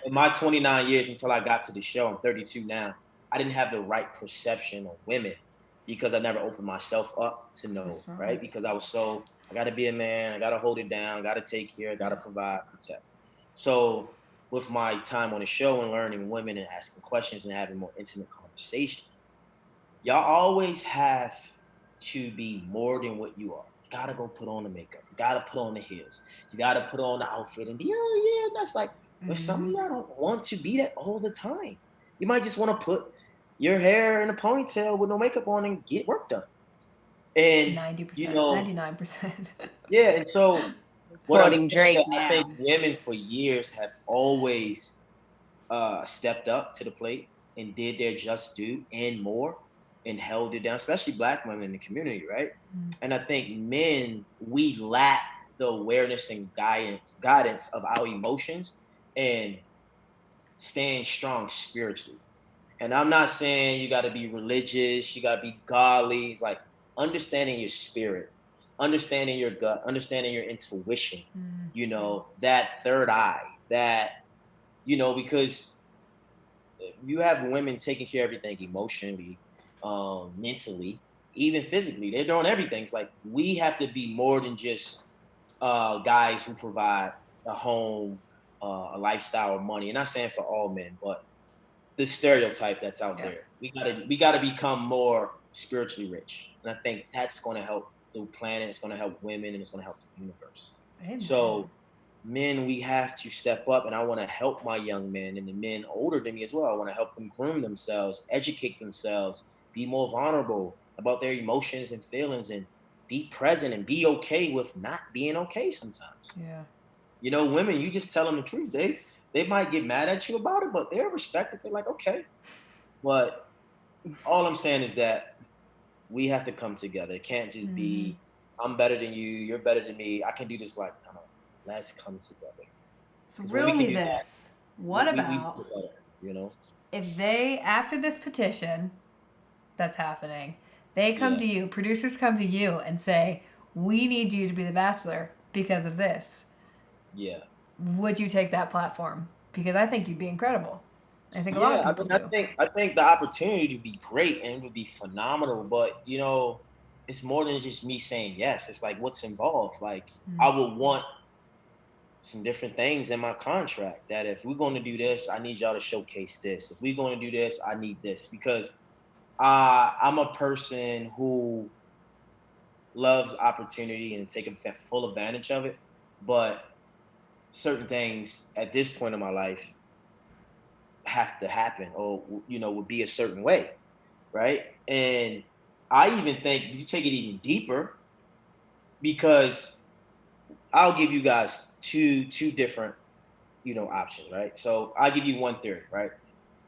in my 29 years until I got to the show, I'm 32 now, I didn't have the right perception of women because I never opened myself up to know, right? Because I got to be a man, I got to hold it down, got to take care, got to provide, protect. So with my time on the show and learning women and asking questions and having more intimate conversation, y'all always have to be more than what you are. You gotta go put on the makeup. You gotta put on the heels. You gotta put on the outfit and be, oh yeah, that's like, but some of y'all don't want to be that all the time. You might just want to put your hair in a ponytail with no makeup on and get work done. And 90%, 99%. yeah, and so what I'm saying Quoting is Drake that I think now. women for years have always stepped up to the plate and did their just due and more and held it down, especially Black women in the community, right? And I think men, we lack the awareness and guidance of our emotions and staying strong spiritually. And I'm not saying you got to be religious, you got to be godly. It's like understanding your spirit, understanding your gut, understanding your intuition, you know, that third eye, that, you know, because you have women taking care of everything emotionally, mentally, even physically. They're doing everything. It's like we have to be more than just guys who provide a home, a lifestyle, or money. And not saying for all men, but the stereotype that's out there. We gotta become more spiritually rich. And I think that's gonna help the planet, it's gonna help women, and it's gonna help the universe. Amen. So men, we have to step up, and I want to help my young men and the men older than me as well. I want to help them groom themselves, educate themselves, be more vulnerable about their emotions and feelings, and be present and be okay with not being okay sometimes. Yeah. You know, women, you just tell them the truth. They might get mad at you about it, but they'll respect it. They're like, okay. But all I'm saying is that we have to come together. It can't just be I'm better than you, you're better than me. I can do this. Like, no, let's come together. So 'Cause when riddle we can me do that, this. What we about feel better, you know? if they, after this petition that's happening, they come Yeah. to you, producers come to you and say, we need you to be the Bachelor because of this. Yeah. Would you take that platform? Because I think you'd be incredible. I think a lot Yeah, of I people mean, do. I think the opportunity would be great and it would be phenomenal, but you know, it's more than just me saying yes. It's like what's involved. Like I would want some different things in my contract that if we're going to do this, I need y'all to showcase this. If we're going to do this, I need this because I'm a person who loves opportunity and taking full advantage of it. But certain things at this point in my life have to happen or, you know, would be a certain way. Right. And I even think you take it even deeper because I'll give you guys two different, options, right? So I'll give you one theory, right?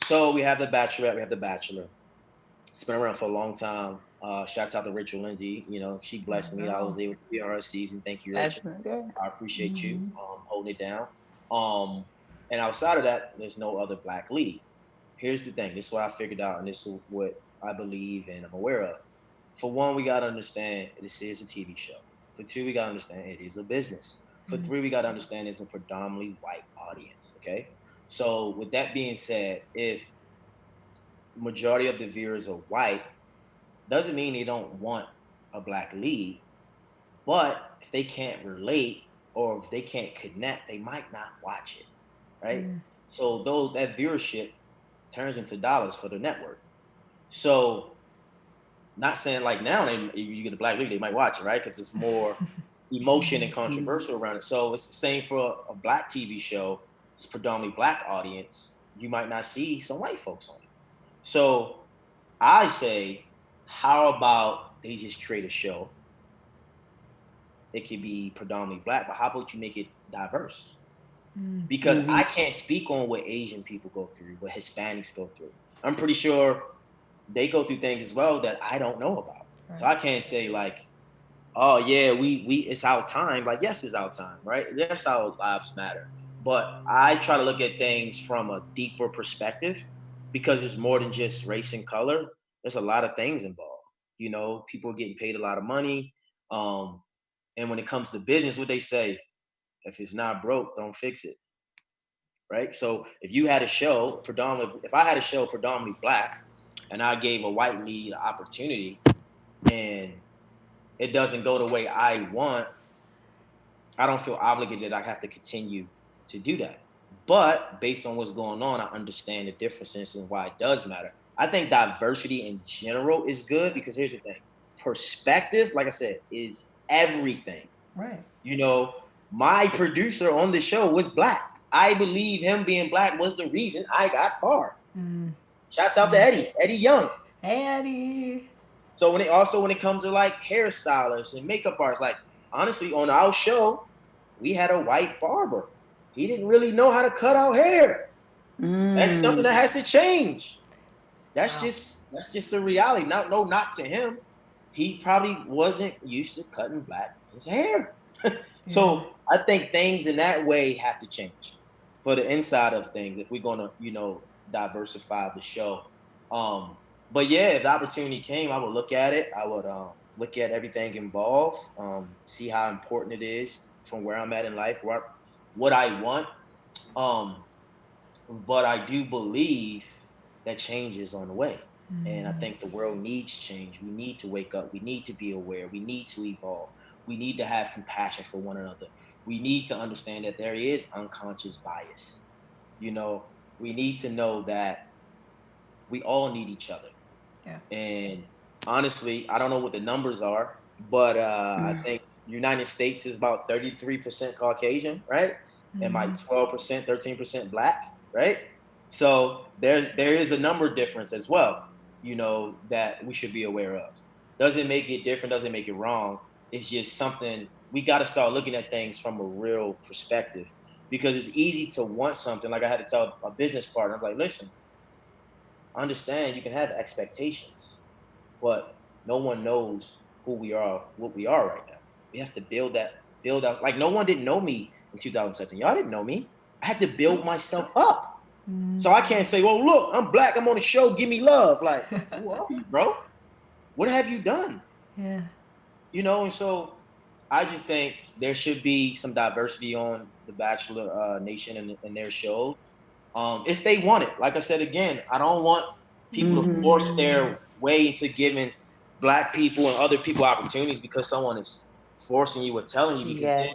So we have the Bachelorette, we have the Bachelor. It's been around for a long time. Shouts out to Rachel Lindsay. She blessed me. I was able to be on her season. Thank you, That's Rachel. good. I appreciate you holding it down. And outside of that, there's no other black lead. Here's the thing. This is what I figured out, and this is what I believe and I'm aware of. For one, we gotta understand this is a TV show. For two, we gotta understand it is a business. For three, we gotta understand it's a predominantly white audience. Okay. So with that being said, if majority of the viewers are white, doesn't mean they don't want a black lead. But if they can't relate or if they can't connect, they might not watch it. Right. So that viewership turns into dollars for the network. So not saying like now you get a black lead, they might watch it, right? Because it's more emotion and controversial around it. So it's the same for a black TV show. It's predominantly black audience. You might not see some white folks on it. So I say, how about they just create a show? It could be predominantly black, but how about you make it diverse? Because I can't speak on what Asian people go through, what Hispanics go through. I'm pretty sure they go through things as well that I don't know about. Right. So I can't say like, oh yeah, we it's our time. Like, yes, it's our time, right? That's how lives matter. But I try to look at things from a deeper perspective because it's more than just race and color. There's a lot of things involved. People are getting paid a lot of money. And when it comes to business, what they say, if it's not broke, don't fix it. Right? So if you had a show if I had a show predominantly black and I gave a white lead an opportunity and it doesn't go the way I want, I don't feel obligated I have to continue to do that. But based on what's going on, I understand the differences and why it does matter. I think diversity in general is good because here's the thing. Perspective, like I said, is everything. Right. My producer on the show was black. I believe him being black was the reason I got far. Shouts out to Eddie Young. Hey, Eddie. So when it comes to like hairstylists and makeup artists, like honestly, on our show, we had a white barber. He didn't really know how to cut out hair. That's something that has to change. That's just the reality. No knock to him. He probably wasn't used to cutting black men's hair. So I think things in that way have to change for the inside of things if we're gonna, diversify the show. But yeah, if the opportunity came, I would look at it. I would look at everything involved, see how important it is from where I'm at in life, what I want. But I do believe that change is on the way. And I think the world needs change. We need to wake up. We need to be aware. We need to evolve. We need to have compassion for one another. We need to understand that there is unconscious bias. We need to know that we all need each other. Yeah. And honestly, I don't know what the numbers are, but I think United States is about 33% Caucasian, right? And like 12%, 13% black, right? So there is a number difference as well, that we should be aware of. Doesn't make it different, doesn't make it wrong. It's just something we got to start looking at things from a real perspective because it's easy to want something. Like I had to tell a business partner, I'm like, listen, understand you can have expectations, but no one knows who we are, what we are right now. We have to build out. Like no one didn't know me in 2017. Y'all didn't know me. I had to build myself up. So I can't say, well, look, I'm black. I'm on the show. Give me love. Like, who are you, bro? What have you done? Yeah. And so I just think there should be some diversity on the Bachelor Nation and their shows. If they want it. Like I said, again, I don't want people to force their way into giving black people and other people opportunities because someone is forcing you or telling you because then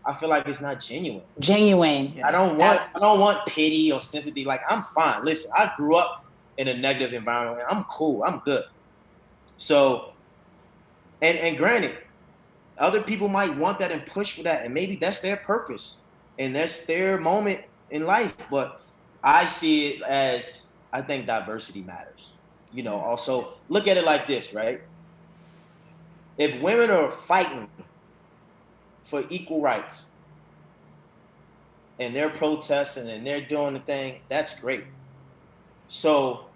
I feel like it's not genuine. Yeah. I don't want pity or sympathy. Like I'm fine. Listen, I grew up in a negative environment. I'm cool. I'm good. So, and granted, other people might want that and push for that, and maybe that's their purpose and that's their moment in life. But I see it as I think diversity matters. Also look at it like this, right? If women are fighting for equal rights, and they're protesting and they're doing the thing, that's great. So,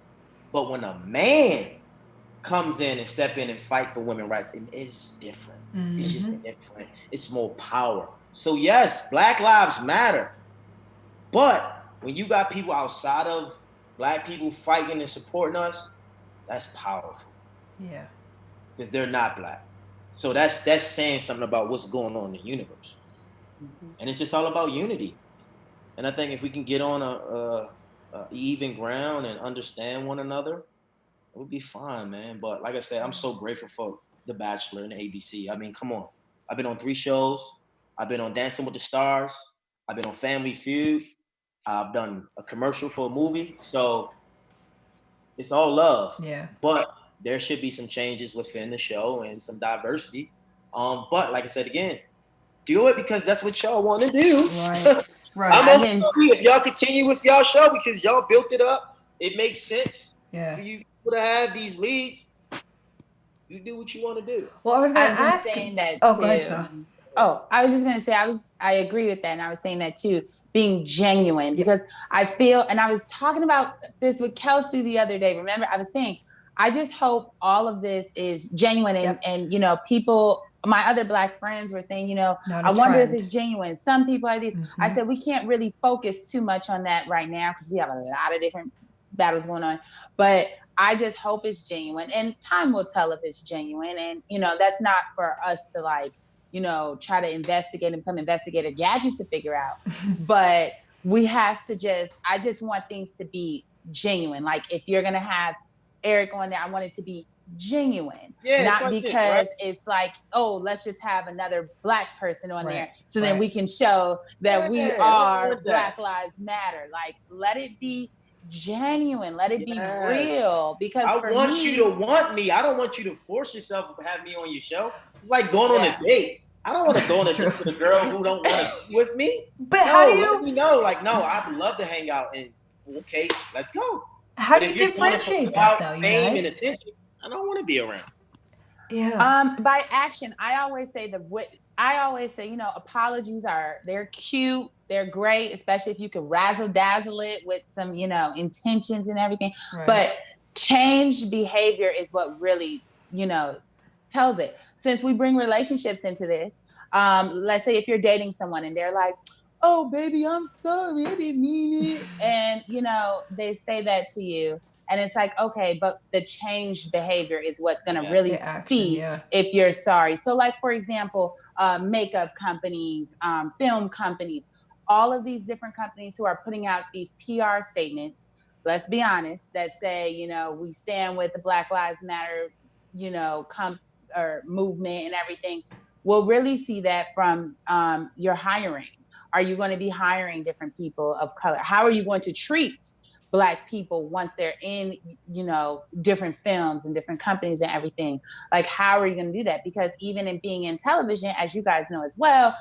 but when a man comes in and step in and fight for women's rights, it's different. It's just different. It's more power. So yes, Black Lives Matter. But when you got people outside of Black people fighting and supporting us, that's powerful. Yeah. Because they're not Black. So that's saying something about what's going on in the universe. And it's just all about unity. And I think if we can get on a even ground and understand one another, we'll be fine, man. But like I said, I'm so grateful for The Bachelor and ABC. I mean, come on. I've been on 3 shows. I've been on Dancing with the Stars. I've been on Family Feud. I've done a commercial for a movie. So it's all love. Yeah. But there should be some changes within the show and some diversity. But like I said again, do it because that's what y'all want to do. Right. Right. I'm okay if y'all continue with y'all show because y'all built it up. It makes sense for you to have these leads. You do what you want to do. Well, I was going to ask. Saying that oh, too. go ahead, Sarah. Oh, I was just going to say I agree with that, and I was saying that too. Being genuine, because I feel, and I was talking about this with Kelsey the other day. Remember, I was saying, I just hope all of this is genuine, and you know, people, my other Black friends were saying, you know, I wonder if it's genuine. Some people are these. I said, we can't really focus too much on that right now because we have a lot of different battles going on. But I just hope it's genuine, and time will tell if it's genuine. And, you know, that's not for us to like, you know, try to investigate and become investigative gadgets to figure out. But we have to I just want things to be genuine. Like if you're going to have Eric on there, I want it to be genuine. Not like because it's like, oh, let's just have another Black person on there. So then we can show that we are Black Lives Matter. Like, let it be genuine. Let it be real. Because I want you to want me. I don't want you to force yourself to have me on your show. It's like going on a date. I don't want to go on a date with a girl who don't want to be with me. But how do you? Let me know. Like, no, I'd love to hang out. And okay, let's go. How do you differentiate that though, you guys? And attention, I don't want to be around. Yeah. By action, I always say, you know, apologies they're cute, they're great, especially if you can razzle dazzle it with some, you know, intentions and everything. Right. But changed behavior is what really, you know, tells it. Since we bring relationships into this, let's say if you're dating someone and they're like, oh, baby, I'm sorry, I didn't mean it. And, you know, they say that to you. And it's like, okay, but the changed behavior is what's going to really see if you're sorry. So like, for example, makeup companies, film companies, all of these different companies who are putting out these PR statements, let's be honest, that say, you know, we stand with the Black Lives Matter, you know, movement and everything. We'll really see that from your hiring. Are you going to be hiring different people of color? How are you going to treat Black people once they're in, you know, different films and different companies and everything? Like, how are you going to do that? Because even in being in television, as you guys know as well,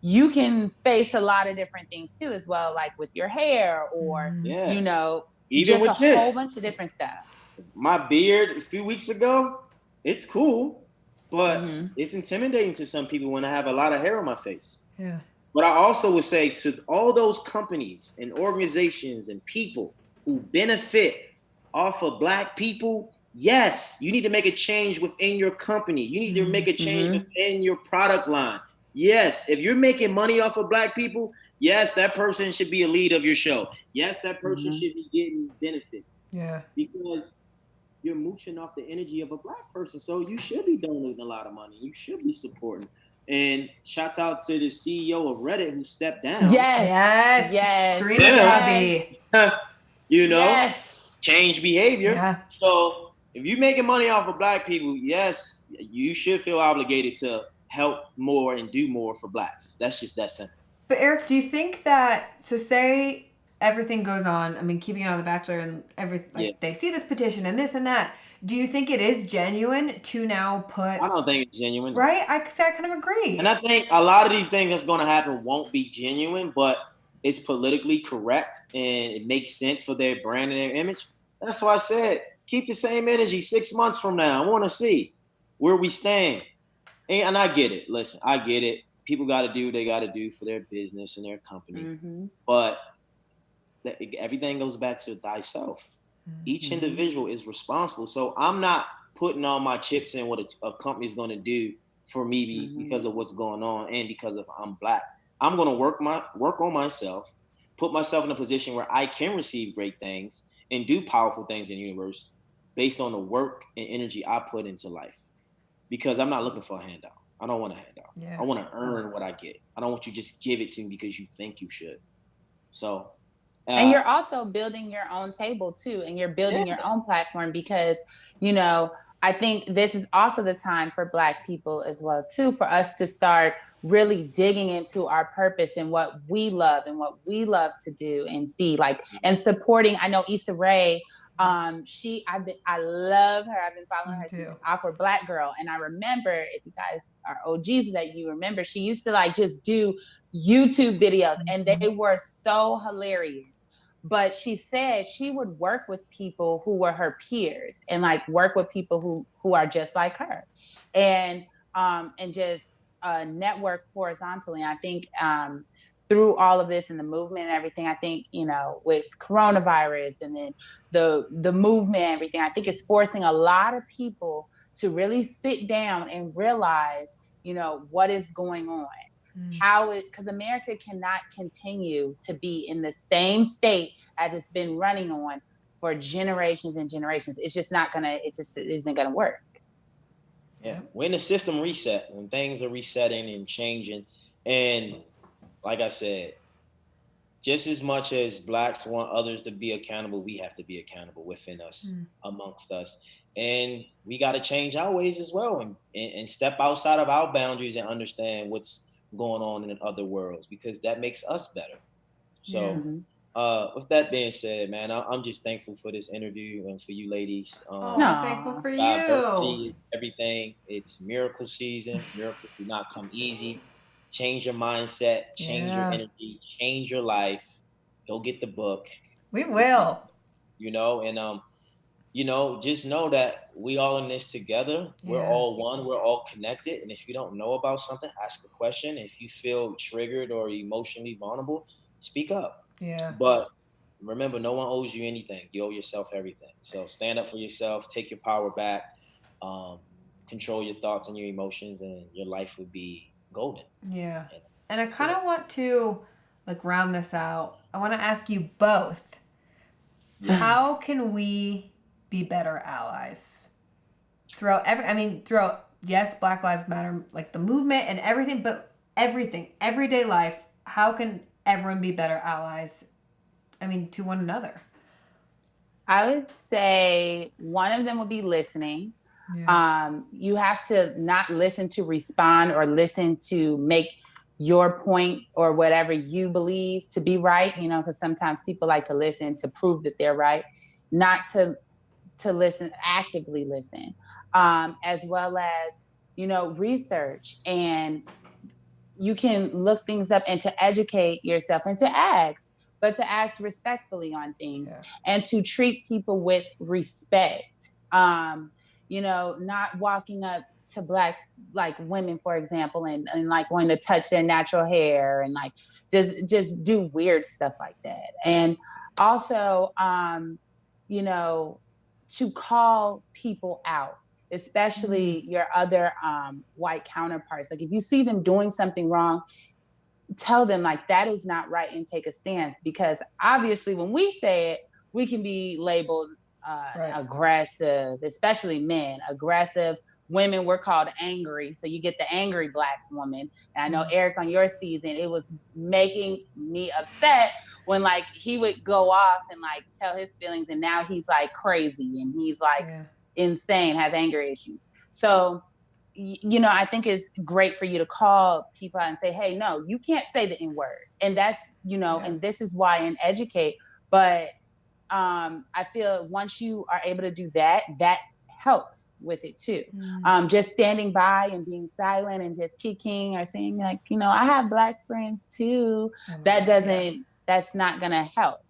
you can face a lot of different things too as well, like with your hair or, you know, even just with whole bunch of different stuff. My beard a few weeks ago, it's cool, but it's intimidating to some people when I have a lot of hair on my face. Yeah. But I also would say to all those companies and organizations and people who benefit off of Black people, yes, you need to make a change within your company. You need to make a change within your product line. Yes, if you're making money off of Black people, yes, that person should be a lead of your show. Yes, that person should be getting benefits. Yeah. Because you're mooching off the energy of a Black person. So you should be donating a lot of money. You should be supporting. And shouts out to the CEO of Reddit who stepped down. Yes. Serena. You know, change behavior. Yeah. So if you're making money off of Black people, yes, you should feel obligated to help more and do more for Blacks. That's just that simple. But Eric, do you think that, so say everything goes on, I mean, keeping it on The Bachelor and everything, they see this petition and this and that. Do you think it is genuine to now put... I don't think it's genuine. Right? I kind of agree. And I think a lot of these things that's going to happen won't be genuine, but it's politically correct and it makes sense for their brand and their image. That's why I said, keep the same energy 6 months from now. I want to see where we stand. And I get it. Listen, I get it. people got to do what they got to do for their business and their company. But everything goes back to thyself. Each individual is responsible. So I'm not putting all my chips in what a company is going to do for me because of what's going on and because of I'm Black. I'm going to work on myself, put myself in a position where I can receive great things and do powerful things in the universe based on the work and energy I put into life. Because I'm not looking for a handout. I don't want a handout. Yeah. I want to earn what I get. I don't want you to just give it to me because you think you should. So, and you're also building your own table too, and you're building your own platform because, you know, I think this is also the time for Black people as well too, for us to start really digging into our purpose and what we love to do and see, like, and supporting. I know Issa Rae, I love her. I've been following her since Awkward Black Girl. And I remember, if you guys are OGs, that you remember, she used to like just do YouTube videos and they were so hilarious. But she said she would work with people who were her peers and like work with people who are just like her, and just network horizontally. I think through all of this and the movement and everything, I think, you know, with coronavirus and then the movement and everything, I think it's forcing a lot of people to really sit down and realize, you know, what is going on. Because America cannot continue to be in the same state as it's been running on for generations and generations. It's just not gonna, it just isn't gonna work. Yeah, when the system reset, when things are resetting and changing, and like I said, just as much as Blacks want others to be accountable, we have to be accountable within us, amongst us. And we got to change our ways as well and step outside of our boundaries and understand what's going on in other worlds, because that makes us better. So with that being said, man, I'm just thankful for this interview and for you ladies. Thankful for you. Everything. It's miracle season. Miracles do not come easy. Change your mindset, change your energy, change your life. Go get the book. We will. You know, and you know, just know that we all in this together. We're all one. We're all connected. And if you don't know about something, ask a question. If you feel triggered or emotionally vulnerable, speak up. Yeah. But remember, no one owes you anything. You owe yourself everything. So stand up for yourself. Take your power back. Control your thoughts and your emotions, and your life would be golden. Yeah. And I kind of want to like round this out. I want to ask you both. How can we be better allies throughout yes, Black Lives Matter, like the movement and everything, but everything, everyday life, how can everyone be better allies, to one another? I would say one of them would be listening. You have to not listen to respond or listen to make your point or whatever you believe to be right, you know, because sometimes people like to listen to prove that they're right, not to listen, actively listen, as well as, you know, research. And you can look things up and to educate yourself and to ask, but to ask respectfully on things and to treat people with respect. You know, not walking up to Black, like women, for example, and like wanting to touch their natural hair and like just do weird stuff like that. And also, you know, to call people out, especially your other white counterparts. Like if you see them doing something wrong, tell them like that is not right and take a stance, because obviously when we say it, we can be labeled aggressive, especially men, aggressive. Women, we're called angry. So you get the angry Black woman. And I know Eric, on your season, it was making me upset when like he would go off and like tell his feelings, and now he's like crazy and he's like insane, has anger issues. So, you know, I think it's great for you to call people out and say, hey, no, you can't say the N word. And that's, you know, and this is why, and educate. But I feel once you are able to do that, that helps with it too. Just standing by and being silent and just kicking or saying like, you know, I have Black friends too. That's not gonna help.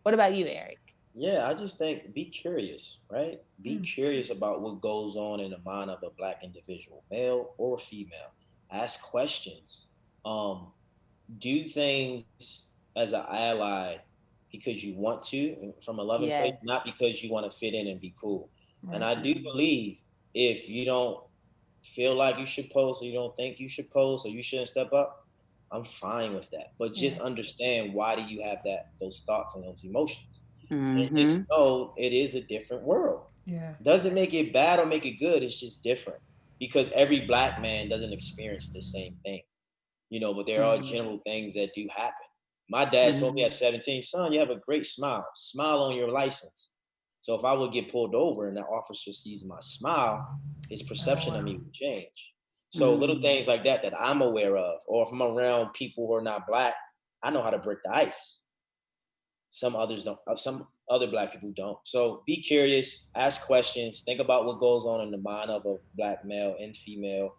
What about you, Eric? Yeah, I just think be curious, right? Be curious about what goes on in the mind of a Black individual, male or female. Ask questions. Do things as an ally because you want to from a loving place, Yes. not because you want to fit in and be cool. And Right. I do believe if you don't feel like you should post or you don't think you should post or you shouldn't step up, I'm fine with that. But just Yeah. understand, why do you have those thoughts and those emotions? And just Mm-hmm. know it is a different world. Yeah. Doesn't make it bad or make it good. It's just different because every black man doesn't experience the same thing, but there are Mm-hmm. general things that do happen. My dad told me Mm-hmm. at 17, son, you have a great smile. Smile on your license. So if I would get pulled over and the officer sees my smile, his perception of me would change. So little Mm-hmm. things like that I'm aware of, or if I'm around people who are not black, I know how to break the ice. Some others don't. Some other black people don't. So be curious, ask questions, think about what goes on in the mind of a black male and female.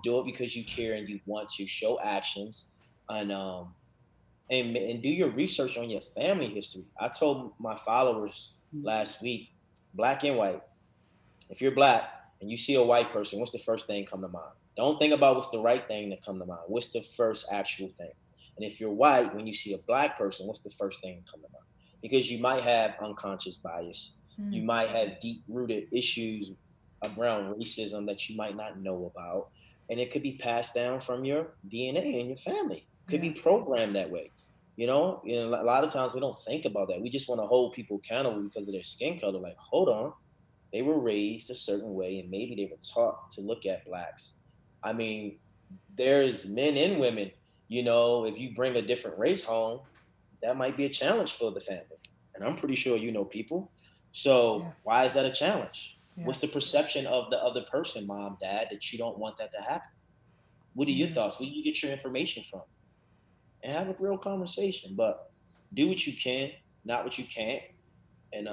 Do it because you care and you want to show actions, and and do your research on your family history. I told my followers last week, black and white, if you're black and you see a white person, what's the first thing come to mind? Don't think about what's the right thing that come to mind. What's the first actual thing? And if you're white, when you see a black person, what's the first thing that come to mind? Because you might have unconscious bias. You might have deep-rooted issues around racism that you might not know about. And it could be passed down from your DNA in your family. It could Yeah. be programmed that way. A lot of times we don't think about that. We just want to hold people accountable because of their skin color. Like, hold on, they were raised a certain way and maybe they were taught to look at blacks. I mean, there's men and women, if you bring a different race home, that might be a challenge for the family. And I'm pretty sure you know people. Yeah. So why is that a challenge? Yeah. What's the perception of the other person, mom, dad, that you don't want that to happen? What are your thoughts? Where do you get your information from? And have a real conversation. But do what you can, not what you can't. And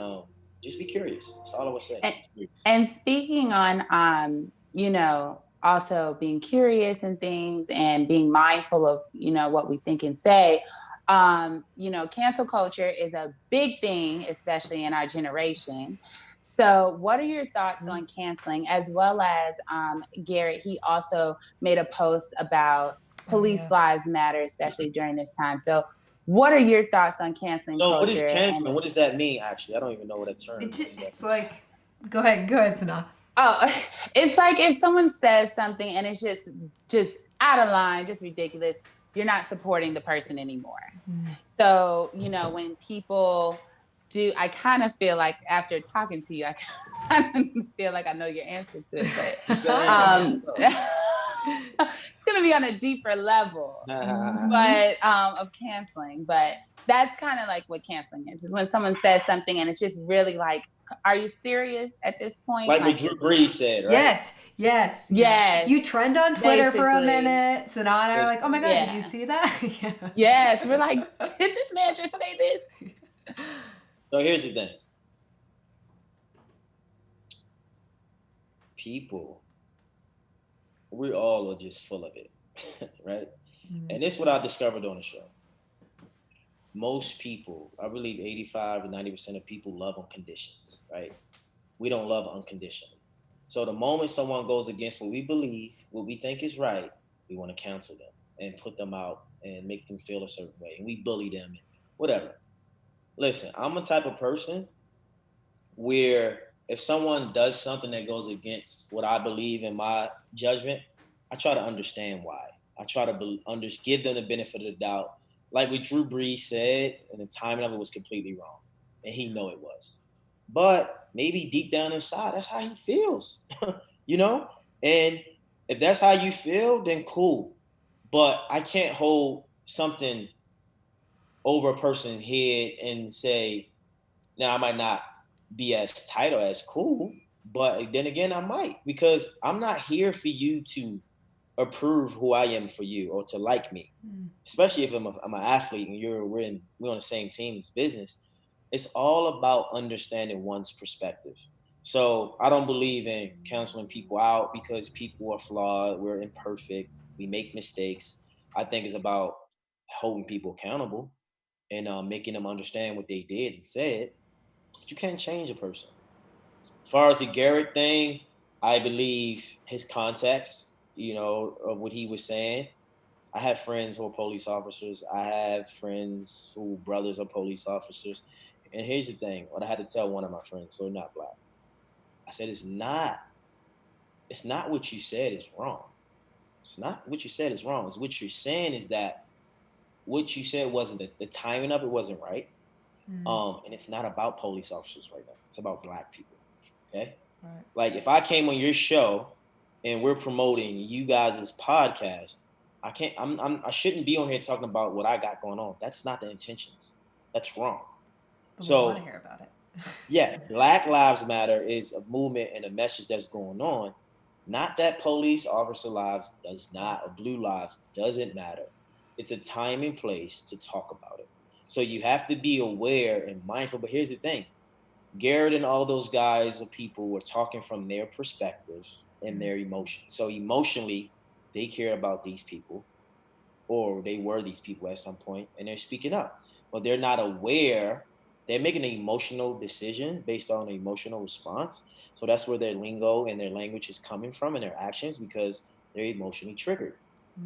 just be curious. That's all I would say. And, Be curious. and speaking on, also being curious and things and being mindful of, what we think and say, cancel culture is a big thing, especially in our generation. So what are your thoughts on canceling, as well as Garrett, he also made a post about Oh police yeah. lives matter, especially during this time. So what are your thoughts on canceling So what is culture? canceling? And What does that mean? Actually, I don't even know what that term. What is that? It's like, go ahead, Sana. oh, it's like if someone says something and it's just out of line, just ridiculous, you're not supporting the person anymore. So, when people do, I kind of feel like after talking to you, I kind of feel like I know your answer to it, What's the but it's gonna be on a deeper level, answer? but of canceling. But that's kind of like what canceling is when someone says something and it's just really like, are you serious at this point? Like what Like, Drew Brees said, right? Yes. yes, You trend on Twitter for a basically. minute. Sana and I are like, oh my God, did you Yeah. see that? Yeah. Yes, we're like, did this man just say this? So here's the thing. People, we all are just full of it, right? And this is what I discovered on the show. Most people, I believe 85 to 90% of people love on conditions, right? We don't love unconditionally. So the moment someone goes against what we believe, what we think is right, we want to cancel them and put them out and make them feel a certain way. And we bully them and whatever. Listen, I'm a type of person where if someone does something that goes against what I believe in my judgment, I try to understand why. I try to give them the benefit of the doubt. Like what Drew Brees said, and the timing of it was completely wrong, and he know it was. But maybe deep down inside, that's how he feels, you know. And if that's how you feel, then cool. But I can't hold something over a person's head and say, now I might not be as tight or as cool, but then again I might, because I'm not here for you to approve who I am for you or to like me. Especially if I'm an athlete and we're on the same team as business. It's all about understanding one's perspective. So I don't believe in counseling people out because people are flawed, we're imperfect, we make mistakes. I think it's about holding people accountable and making them understand what they did and said. But you can't change a person. As far as the Garrett thing, I believe his context, of what he was saying. I have friends who are police officers. I have friends who brothers are police officers. And here's the thing: what I had to tell one of my friends who are not black, I said, it's not what you said is wrong. It's not what you said is wrong. It's what you're saying is that what you said wasn't the timing of it wasn't right. And it's not about police officers right now. It's about black people. Okay. Right. Like if I came on your show and we're promoting you guys' podcast, I shouldn't be on here talking about what I got going on. That's not the intentions. That's wrong. But we So want to hear about it. yeah, Black Lives Matter is a movement and a message that's going on. Not that police officer lives does not, or blue lives doesn't matter. It's a time and place to talk about it. So you have to be aware and mindful. But here's the thing: Garrett and all those guys or people were talking from their perspectives and their emotions. So emotionally, they care about these people, or they were these people at some point, and they're speaking up. But they're not aware. They're making an emotional decision based on an emotional response. So that's where their lingo and their language is coming from and their actions, because they're emotionally triggered.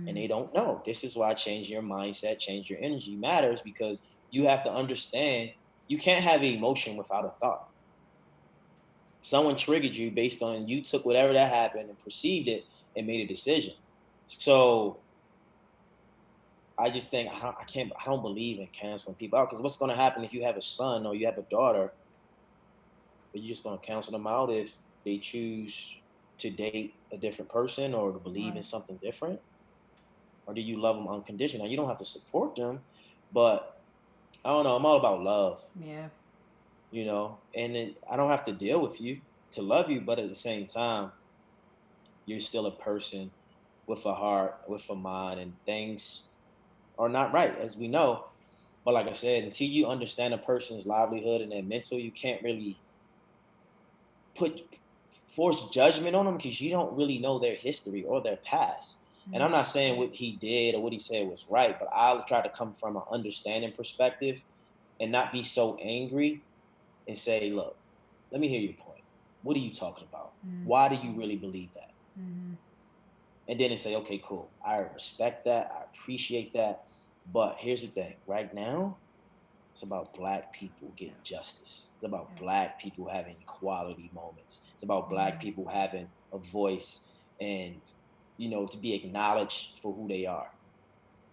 And they don't know. This is why changing your mindset, change your energy matters, because you have to understand you can't have emotion without a thought. Someone triggered you based on you took whatever that happened and perceived it and made a decision. So I just think I don't believe in canceling people out, because what's going to happen if you have a son or you have a daughter? Are you just going to cancel them out if they choose to date a different person or to believe in something different? Or do you love them unconditionally? Now, you don't have to support them, but I don't know. I'm all about love. Yeah. And then I don't have to deal with you to love you, but at the same time, you're still a person with a heart, with a mind, and things are not right, as we know. But like I said, until you understand a person's livelihood and their mental, you can't really put force judgment on them, because you don't really know their history or their past. And I'm not saying what he did or what he said was right, but I'll try to come from an understanding perspective and not be so angry and say, look, let me hear your point. What are you talking about? Why do you really believe that? And then say, okay, cool. I respect that. I appreciate that. But here's the thing. Right now, it's about black people getting justice. It's about black people having equality moments. It's about black people having a voice and, to be acknowledged for who they are,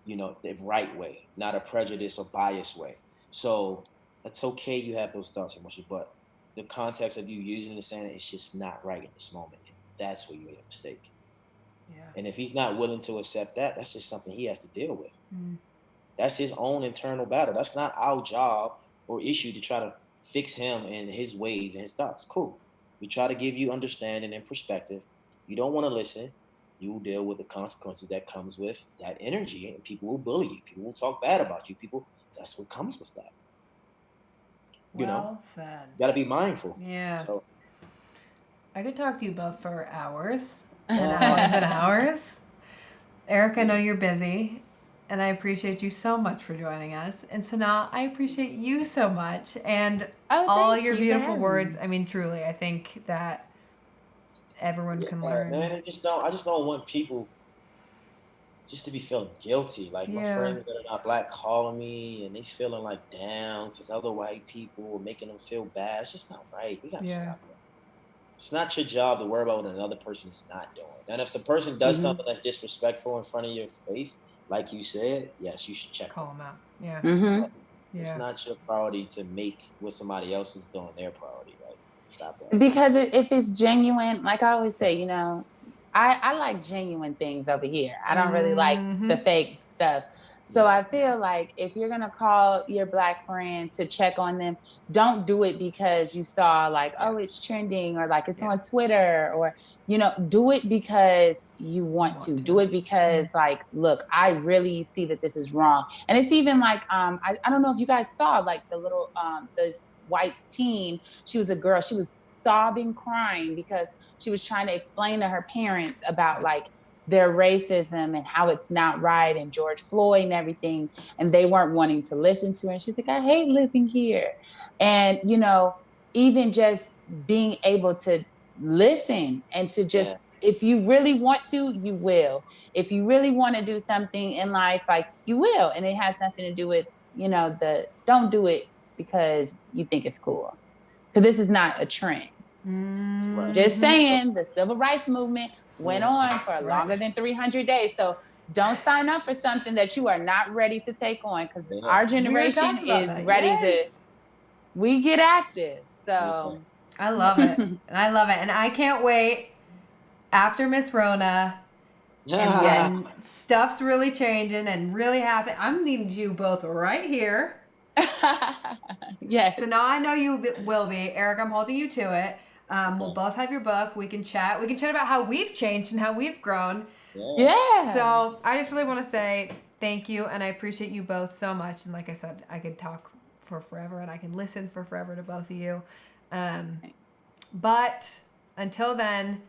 the right way, not a prejudice or bias way. So it's okay you have those thoughts and emotions, but the context of you using the saying it's just not right in this moment. And that's where you made a mistake. Yeah. And if he's not willing to accept that, that's just something he has to deal with. That's his own internal battle. That's not our job or issue to try to fix him and his ways and his thoughts. Cool. We try to give you understanding and perspective. You don't want to listen. You will deal with the consequences that comes with that energy, and people will bully you. People will talk bad about you. That's what comes with that. Well said. You got to be mindful. Yeah. So, I could talk to you both for hours and hours and hours. Eric, I know you're busy, and I appreciate you so much for joining us. And Sanaa, I appreciate you so much, and all your beautiful words. I mean, truly, I think that everyone can learn. Man, I just don't want people just to be feeling guilty. Like my friends that are not black calling me and they feeling like down because other white people are making them feel bad. It's just not right. We gotta stop that. It's not your job to worry about what another person is not doing. And if a person does something that's disrespectful in front of your face, like you said, yes, you should check Call them out. Yeah. It's not your priority to make what somebody else is doing their priority. Like, stop that. Because if it's genuine, like I always say, I like genuine things over here. I don't really like the fake stuff. So I feel like if you're going to call your black friend to check on them, don't do it because you saw like, oh, it's trending, or like it's on Twitter, or, do it because you want to. Do it because like, look, I really see that this is wrong. And it's even like, I don't know if you guys saw like the little, this white teen, she was a girl, she was sobbing, crying because she was trying to explain to her parents about like their racism and how it's not right, and George Floyd and everything. And they weren't wanting to listen to her. And she's like, I hate living here. And, even just being able to listen and to just if you really want to, you will. If you really want to do something in life, like, you will. And it has nothing to do with, don't do it because you think it's cool. Because this is not a trend. Mm-hmm. Just saying, the civil rights movement went on for longer than 300 days. So don't sign up for something that you are not ready to take on, because our generation is ready to, we get active. So I love it. And I love it. And I can't wait after Miss Rona and when stuff's really changing and really happening. I'm needing you both right here. Yes. So now I know you will be. Eric, I'm holding you to it. We'll both have your book. We can chat. We can chat about how we've changed and how we've grown. Yeah. So I just really want to say thank you, and I appreciate you both so much. And like I said, I could talk for forever, and I can listen for forever to both of you. But until then,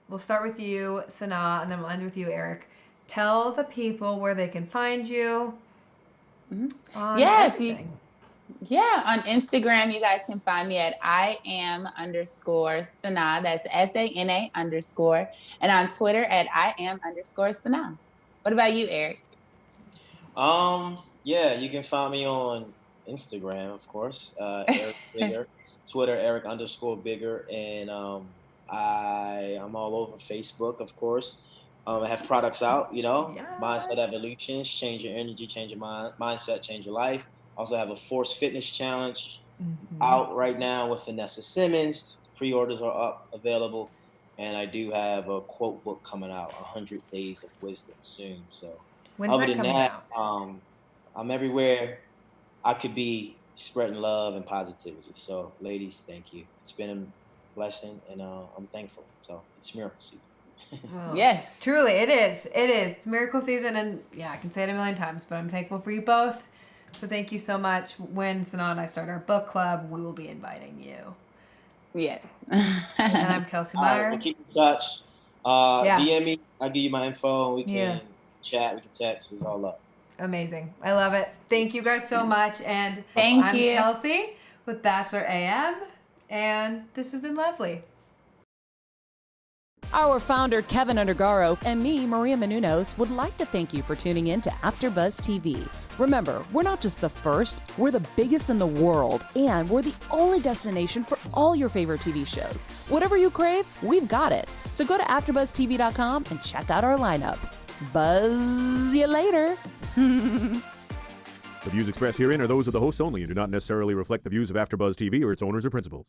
we'll start with you, Sanaa, and then we'll end with you, Eric. Tell the people where they can find you. Yes. On Instagram, you guys can find me at IAM_Sanaa. That's SANA_. And on Twitter at IAM_Sanaa. What about you, Eric? Yeah, you can find me on Instagram, of course, Eric Bigger, Twitter, Eric_Bigger, and I'm all over Facebook, of course. I have products out, Mindset Evolutions, change your energy, change your mindset, change your life. Also have a Force Fitness Challenge out right now with Vanessa Simmons. Pre-orders are up, available. And I do have a quote book coming out, 100 Days of Wisdom, soon. So when's that coming out? I'm everywhere I could be, spreading love and positivity. So ladies, thank you. It's been a blessing, and I'm thankful. So it's miracle season. Yes. Truly, it is. It is. It's miracle season, and I can say it a million times, but I'm thankful for you both. So thank you so much. When Sanaa and I start our book club, we will be inviting you. Yeah. And I'm Kelsey Meyer. We'll keep in touch. DM me. I'll give you my info. We can chat. We can text. It's all up. Amazing. I love it. Thank you guys so much. And I'm Kelsey with Bachelor A.M. And this has been lovely. Our founder, Keven Undergaro, and me, Maria Menounos, would like to thank you for tuning in to AfterBuzz TV. Remember, we're not just the first, we're the biggest in the world, and we're the only destination for all your favorite TV shows. Whatever you crave, we've got it. So go to AfterBuzzTV.com and check out our lineup. Buzz you later. The views expressed herein are those of the hosts only and do not necessarily reflect the views of AfterBuzz TV or its owners or principals.